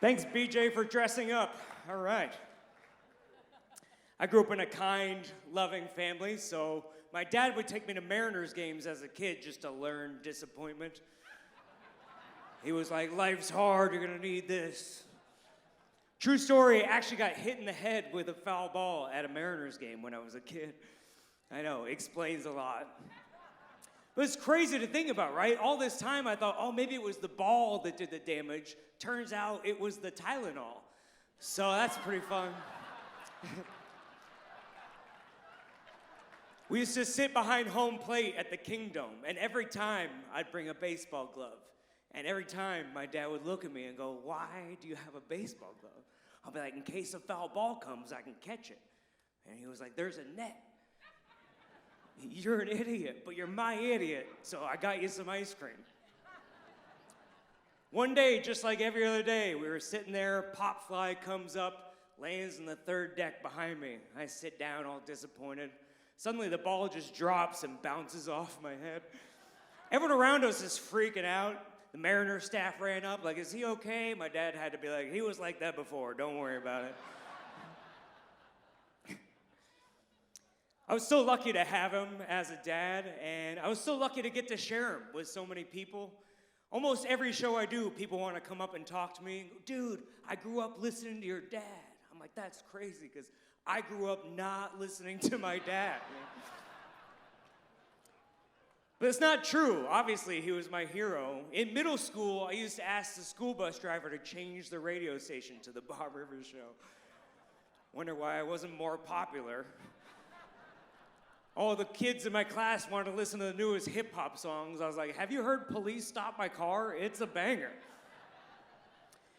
Thanks, BJ, for dressing up. All right. I grew up in a kind, loving family, so my dad would take me to Mariners games as a kid just to learn disappointment. He was like, life's hard, you're gonna need this. True story, I actually got hit in the head with a foul ball at a Mariners game when I was a kid. I know, explains a lot. But it's crazy to think about, right? All this time I thought, oh, maybe it was the ball that did the damage. Turns out it was the Tylenol. So that's pretty fun. We used to sit behind home plate at the Kingdom, and every time I'd bring a baseball glove. And every time my dad would look at me and go, "Why do you have a baseball glove?" I'll be like, "In case a foul ball comes, I can catch it." And he was like, "There's a net." "You're an idiot, but you're my idiot, so I got you some ice cream." One day, just like every other day, we were sitting there, pop fly comes up, lands in the third deck behind me. I sit down all disappointed. Suddenly the ball just drops and bounces off my head. Everyone around us is freaking out. The Mariner staff ran up, like, "Is he okay?" My dad had to be like, "He was like that before, don't worry about it." I was so lucky to have him as a dad, and I was so lucky to get to share him with so many people. Almost every show I do, people want to come up and talk to me and go, "Dude, I grew up listening to your dad." I'm like, "That's crazy, because I grew up not listening to my dad." But it's not true. Obviously, he was my hero. In middle school, I used to ask the school bus driver to change the radio station to the Bob Rivers Show. Wonder why I wasn't more popular. All the kids in my class wanted to listen to the newest hip-hop songs. I was like, "Have you heard Police Stop My Car? It's a banger."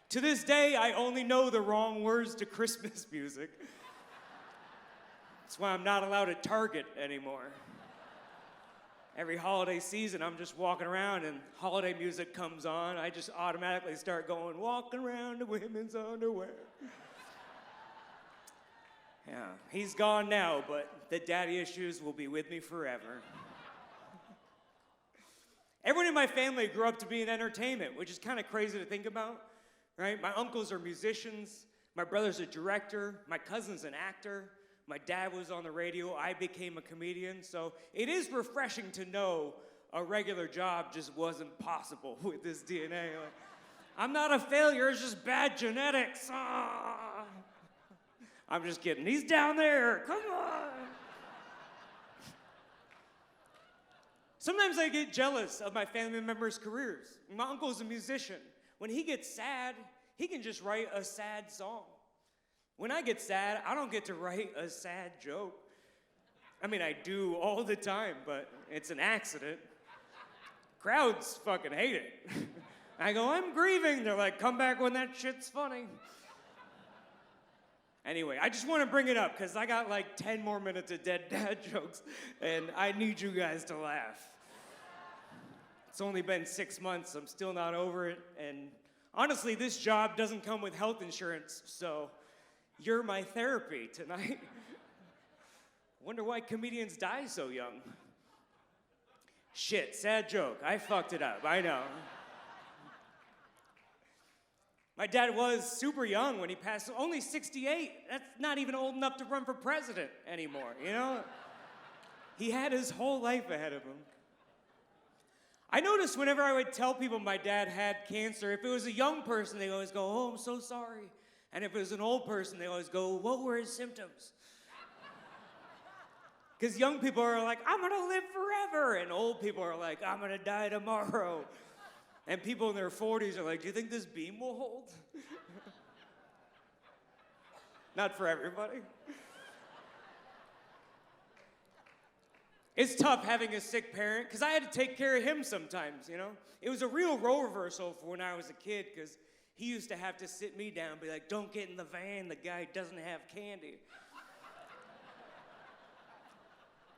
To this day, I only know the wrong words to Christmas music. That's why I'm not allowed at Target anymore. Every holiday season, I'm just walking around and holiday music comes on. I just automatically start going, "Walking around in women's underwear." Yeah, he's gone now, but the daddy issues will be with me forever. Everyone in my family grew up to be in entertainment, which is kind of crazy to think about, right? My uncles are musicians, my brother's a director, my cousin's an actor, my dad was on the radio, I became a comedian, so it is refreshing to know a regular job just wasn't possible with this DNA. Like, I'm not a failure, it's just bad genetics. Ah. I'm just kidding. He's down there. Come on. Sometimes I get jealous of my family members' careers. My uncle's a musician. When he gets sad, he can just write a sad song. When I get sad, I don't get to write a sad joke. I mean, I do all the time, but it's an accident. Crowds fucking hate it. I go, "I'm grieving." They're like, "Come back when that shit's funny." Anyway, I just want to bring it up because I got like 10 more minutes of dead dad jokes, and I need you guys to laugh. It's only been 6 months. I'm still not over it. And honestly, this job doesn't come with health insurance, so you're my therapy tonight. Wonder why comedians die so young. Shit, sad joke. I fucked it up. I know. My dad was super young when he passed, only 68. That's not even old enough to run for president anymore, you know? He had his whole life ahead of him. I noticed whenever I would tell people my dad had cancer, if it was a young person, they always go, "Oh, I'm so sorry." And if it was an old person, they always go, "What were his symptoms?" Because young people are like, "I'm gonna live forever." And old people are like, "I'm gonna die tomorrow." And people in their 40s are like, "Do you think this beam will hold?" Not for everybody. It's tough having a sick parent, because I had to take care of him sometimes, you know? It was a real role reversal for when I was a kid, because he used to have to sit me down and be like, "Don't get in the van, the guy doesn't have candy."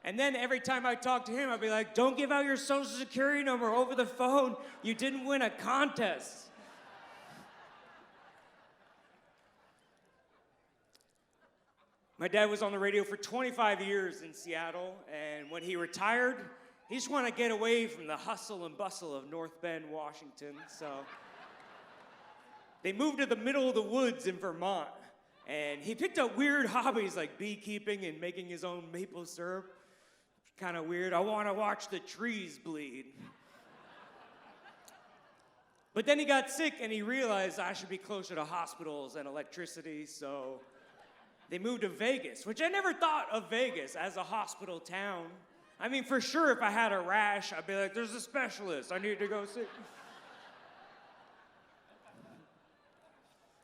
And then every time I talk to him, I'd be like, "Don't give out your social security number over the phone. You didn't win a contest." My dad was on the radio for 25 years in Seattle, and when he retired, he just wanted to get away from the hustle and bustle of North Bend, Washington, so they moved to the middle of the woods in Vermont, and he picked up weird hobbies like beekeeping and making his own maple syrup. Kind of weird. I want to watch the trees bleed. But then he got sick and he realized I should be closer to hospitals and electricity, so they moved to Vegas, which I never thought of Vegas as a hospital town. I mean, for sure, if I had a rash, I'd be like, "There's a specialist I need to go see."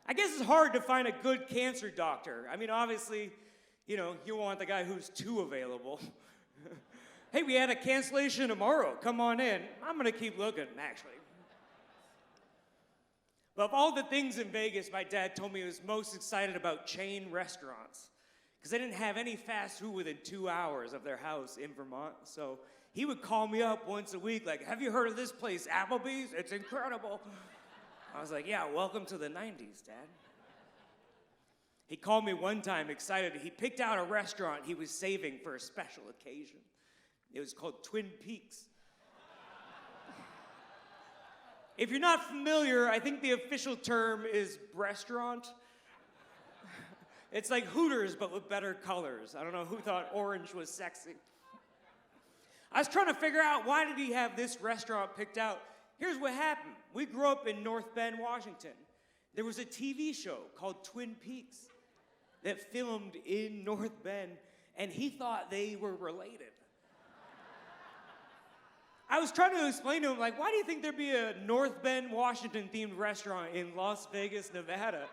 I guess it's hard to find a good cancer doctor. I mean, obviously, you know, you want the guy who's too available. Hey, we had a cancellation tomorrow. Come on in. I'm gonna keep looking, actually. But of all the things in Vegas, my dad told me he was most excited about chain restaurants, because they didn't have any fast food within 2 hours of their house in Vermont. So he would call me up once a week, like, have you heard of this place, Applebee's? It's incredible. I was like, yeah, welcome to the 90s, Dad. He called me one time excited. He picked out a restaurant he was saving for a special occasion. It was called Twin Peaks. If you're not familiar, I think the official term is restaurant. It's like Hooters, but with better colors. I don't know who thought orange was sexy. I was trying to figure out, why did he have this restaurant picked out? Here's what happened. We grew up in North Bend, Washington. There was a TV show called Twin Peaks that filmed in North Bend, and he thought they were related. I was trying to explain to him, like, why do you think there'd be a North Bend, Washington-themed restaurant in Las Vegas, Nevada?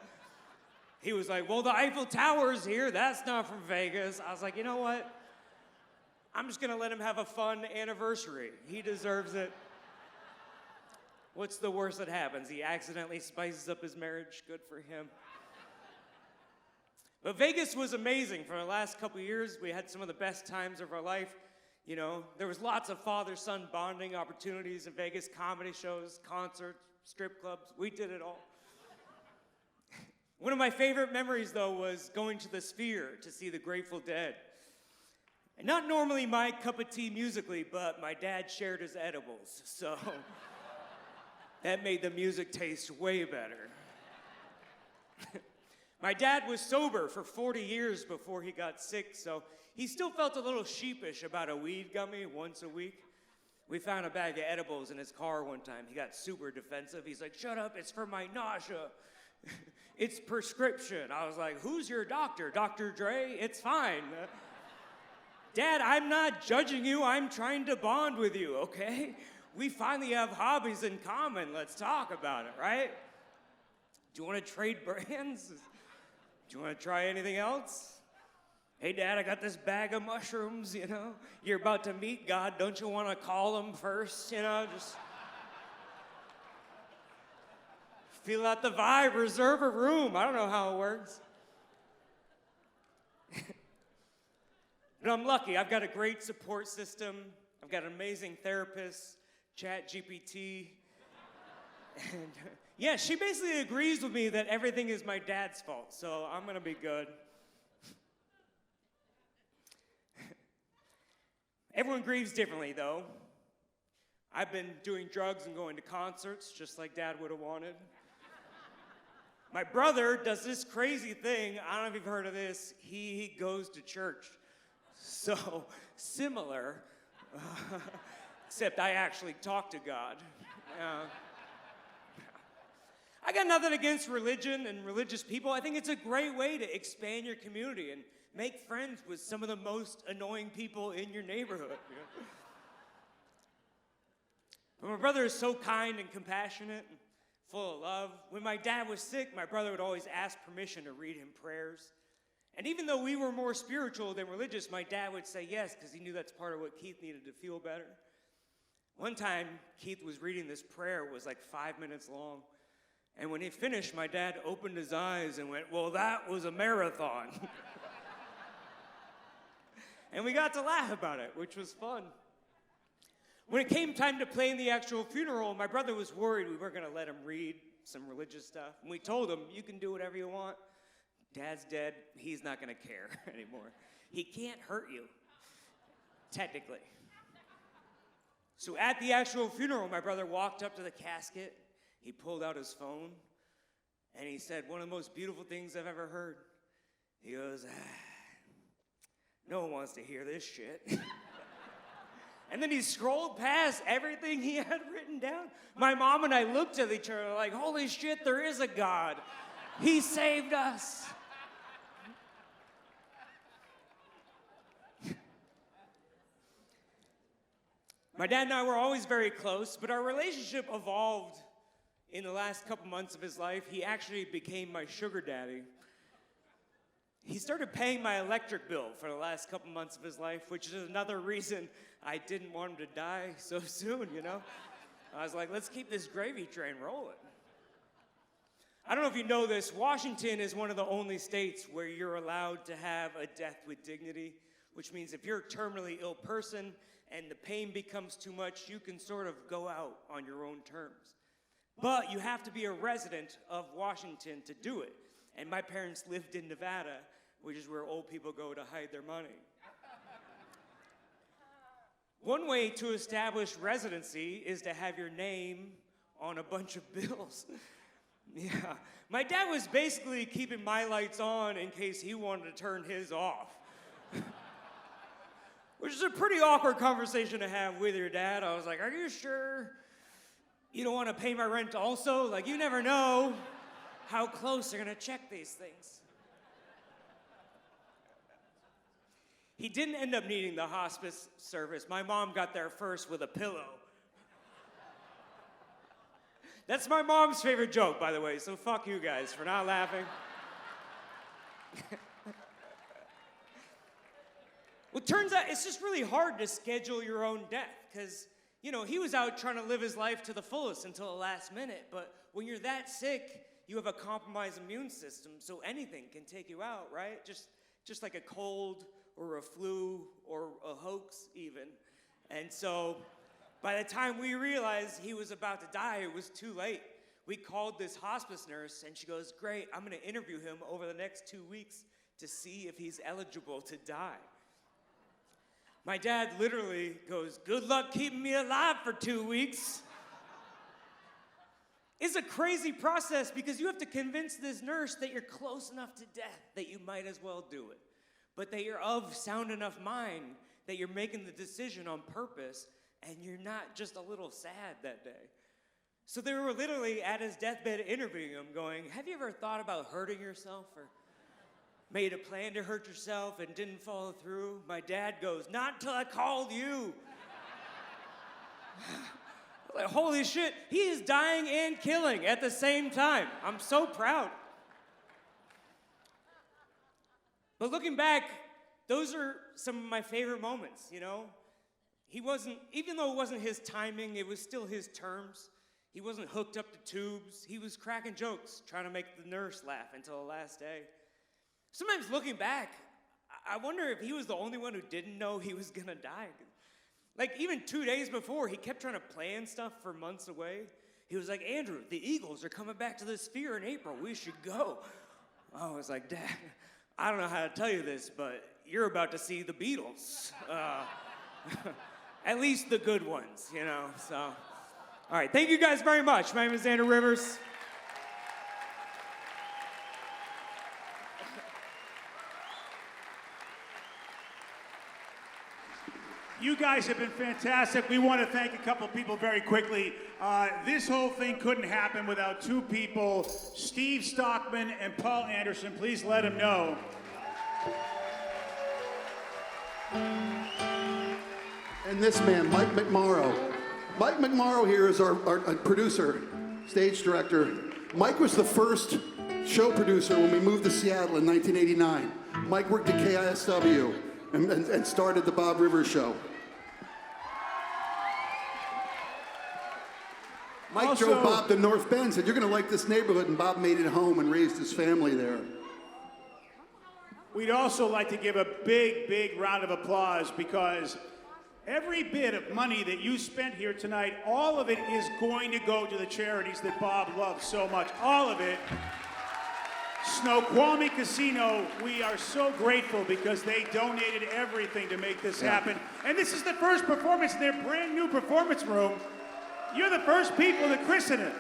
He was like, well, the Eiffel Tower's here. That's not from Vegas. I was like, you know what? I'm just gonna let him have a fun anniversary. He deserves it. What's the worst that happens? He accidentally spices up his marriage. Good for him. But Vegas was amazing. For the last couple years, we had some of the best times of our life. You know, there was lots of father-son bonding opportunities in Vegas, comedy shows, concerts, strip clubs. We did it all. One of my favorite memories, though, was going to the Sphere to see the Grateful Dead. And not normally my cup of tea musically, but my dad shared his edibles, so that made the music taste way better. My dad was sober for 40 years before he got sick, so he still felt a little sheepish about a weed gummy once a week. We found a bag of edibles in his car one time. He got super defensive. He's like, shut up, it's for my nausea. It's prescription. I was like, who's your doctor? Dr. Dre? It's fine. Dad, I'm not judging you. I'm trying to bond with you, okay? We finally have hobbies in common. Let's talk about it, right? Do you want to trade brands? Do you want to try anything else? Hey, Dad, I got this bag of mushrooms, you know? You're about to meet God. Don't you want to call him first, you know? Just feel out the vibe, reserve a room. I don't know how it works. But I'm lucky. I've got a great support system. I've got an amazing therapist, ChatGPT. And yeah, she basically agrees with me that everything is my dad's fault, so I'm gonna be good. Everyone grieves differently, though. I've been doing drugs and going to concerts, just like Dad would have wanted. My brother does this crazy thing. I don't know if you've heard of this. He goes to church. So similar, except I actually talk to God. I got nothing against religion and religious people. I think it's a great way to expand your community and make friends with some of the most annoying people in your neighborhood. You know? But my brother is so kind and compassionate and full of love. When my dad was sick, my brother would always ask permission to read him prayers. And even though we were more spiritual than religious, my dad would say yes, because he knew that's part of what Keith needed to feel better. One time, Keith was reading this prayer. It was like 5 minutes long. And when he finished, my dad opened his eyes and went, well, that was a marathon. And we got to laugh about it, which was fun. When it came time to plan the actual funeral, my brother was worried we weren't going to let him read some religious stuff. And we told him, you can do whatever you want. Dad's dead. He's not going to care anymore. He can't hurt you, technically. So at the actual funeral, my brother walked up to the casket. He pulled out his phone, and he said, one of the most beautiful things I've ever heard. He goes, no one wants to hear this shit. And then he scrolled past everything he had written down. My mom and I looked at each other like, holy shit, there is a God. He saved us. My dad and I were always very close, but our relationship evolved in the last couple months of his life. He actually became my sugar daddy. He started paying my electric bill for the last couple months of his life, which is another reason I didn't want him to die so soon, you know? I was like, let's keep this gravy train rolling. I don't know if you know this, Washington is one of the only states where you're allowed to have a death with dignity, which means if you're a terminally ill person and the pain becomes too much, you can sort of go out on your own terms. But you have to be a resident of Washington to do it. And my parents lived in Nevada, which is where old people go to hide their money. One way to establish residency is to have your name on a bunch of bills. Yeah, my dad was basically keeping my lights on in case he wanted to turn his off. Which is a pretty awkward conversation to have with your dad. I was like, are you sure you don't want to pay my rent also? Like, you never know how close they're gonna check these things. He didn't end up needing the hospice service. My mom got there first with a pillow. That's my mom's favorite joke, by the way, so fuck you guys for not laughing. Well, it turns out it's just really hard to schedule your own death, because, you know, he was out trying to live his life to the fullest until the last minute, but when you're that sick, you have a compromised immune system, so anything can take you out, right? Just like a cold, or a flu, or a hoax even. And so, by the time we realized he was about to die, it was too late. We called this hospice nurse, and she goes, great, I'm gonna interview him over the next 2 weeks to see if he's eligible to die. My dad literally goes, good luck keeping me alive for 2 weeks. It's a crazy process because you have to convince this nurse that you're close enough to death that you might as well do it, but that you're of sound enough mind that you're making the decision on purpose and you're not just a little sad that day. So they were literally at his deathbed interviewing him going, have you ever thought about hurting yourself or made a plan to hurt yourself and didn't follow through? My dad goes, not until I called you. Like, holy shit, he is dying and killing at the same time. I'm so proud. But looking back, those are some of my favorite moments, you know? He wasn't, even though it wasn't his timing, it was still his terms. He wasn't hooked up to tubes. He was cracking jokes, trying to make the nurse laugh until the last day. Sometimes looking back, I wonder if he was the only one who didn't know he was gonna die. Like, even 2 days before, he kept trying to plan stuff for months away. He was like, Andrew, the Eagles are coming back to the Sphere in April. We should go. I was like, Dad, I don't know how to tell you this, but you're about to see the Beatles. At least the good ones, you know, so. All right, thank you guys very much. My name is Andrew Rivers. You guys have been fantastic. We want to thank a couple people very quickly. This whole thing couldn't happen without two people, Steve Stockman and Paul Anderson. Please let them know. And this man, Mike McMorrow. Mike McMorrow here is our producer, stage director. Mike was the first show producer when we moved to Seattle in 1989. Mike worked at KISW and started the Bob Rivers Show. Mike drove Bob to North Bend, said, you're going to like this neighborhood, and Bob made it home and raised his family there. We'd also like to give a big, big round of applause because every bit of money that you spent here tonight, all of it is going to go to the charities that Bob loves so much. All of it. Snoqualmie Casino, we are so grateful because they donated everything to make this happen. And this is the first performance in their brand new performance room. You're the first people to christen it.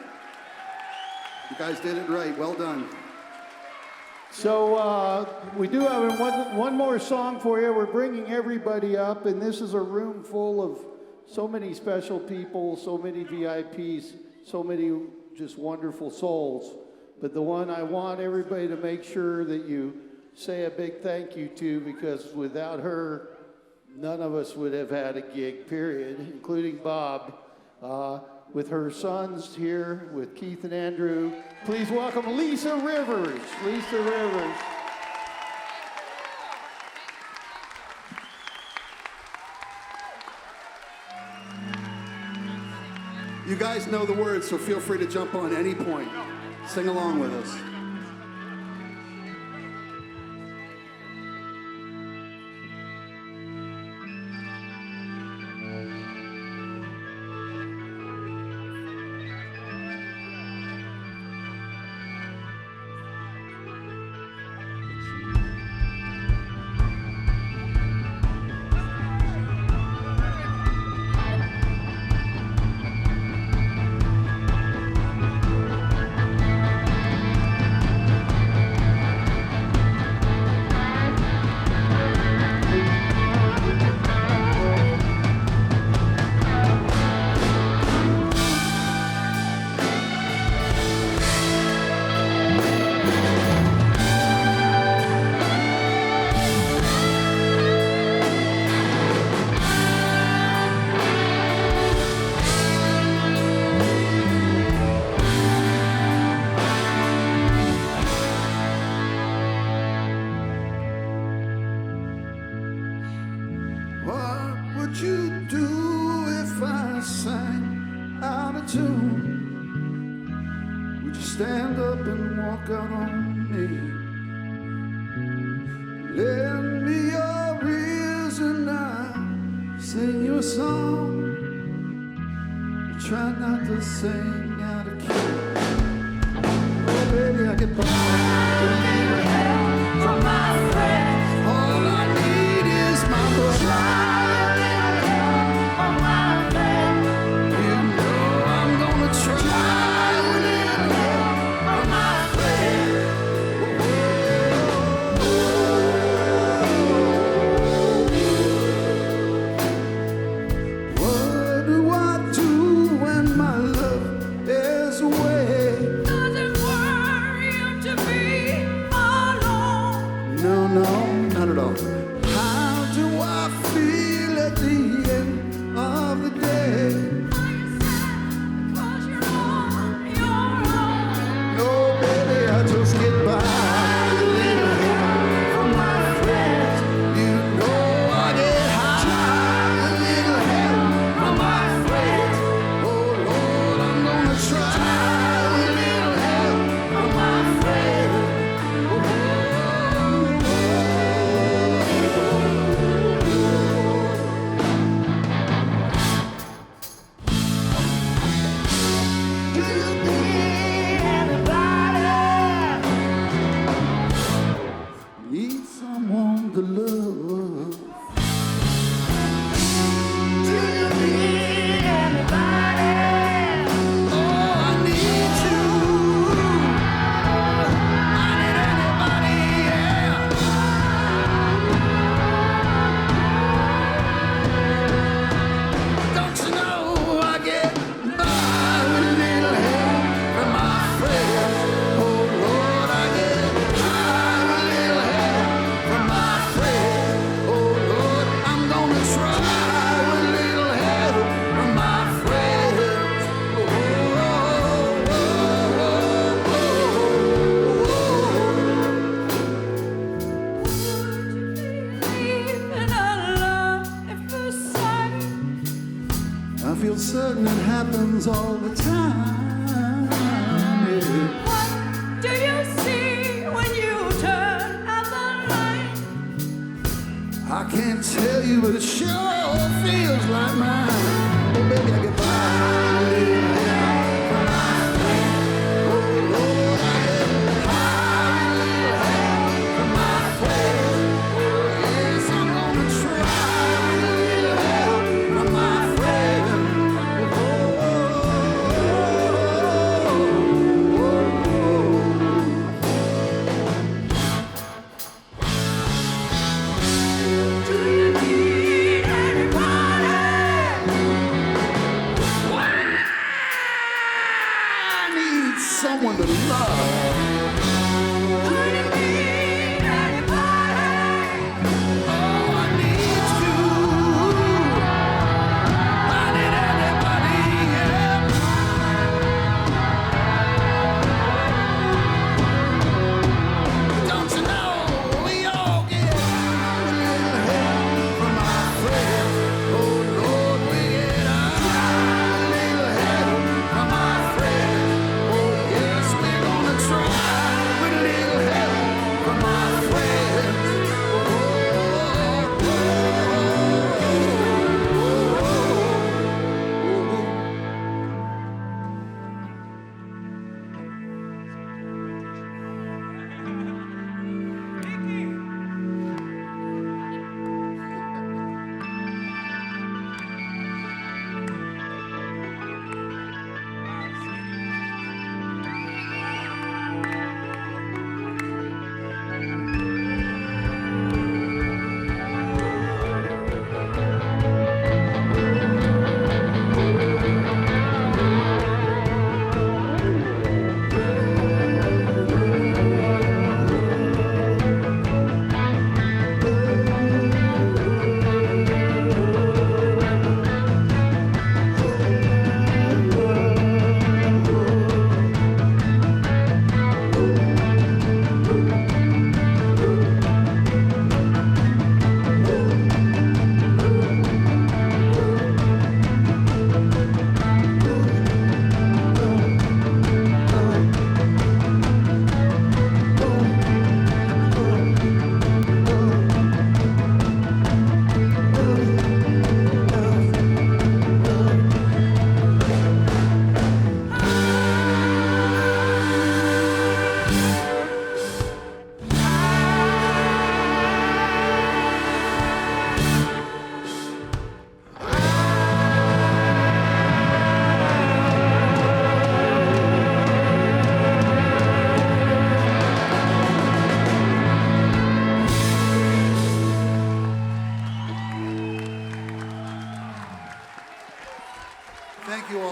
You guys did it right. Well done. So we do have one more song for you. We're bringing everybody up, and this is a room full of so many special people, so many VIPs, so many just wonderful souls. But the one I want everybody to make sure that you say a big thank you to, because without her, none of us would have had a gig, period, including Bob. With her sons here, with Keith and Andrew, please welcome Lisa Rivers. Lisa Rivers. You guys know the words, so feel free to jump on any point. Sing along with us.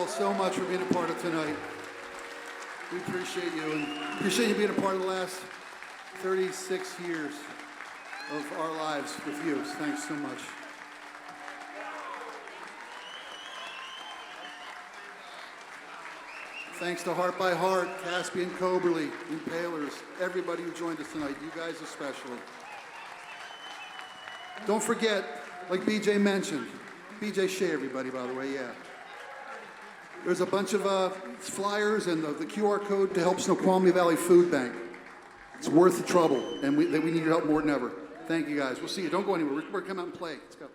so much for being a part of tonight. We appreciate you, and appreciate you being a part of the last 36 years of our lives with you. Thanks so much. Thanks to Heart by Heart, Caspian, Coberly, Impalers, everybody who joined us tonight, you guys especially. Don't forget, like BJ mentioned, BJ Shea, everybody, by the way, yeah. There's a bunch of flyers and the QR code to help Snoqualmie Valley Food Bank. It's worth the trouble, and we need your help more than ever. Thank you, guys. We'll see you. Don't go anywhere. We're coming out and play. Let's go.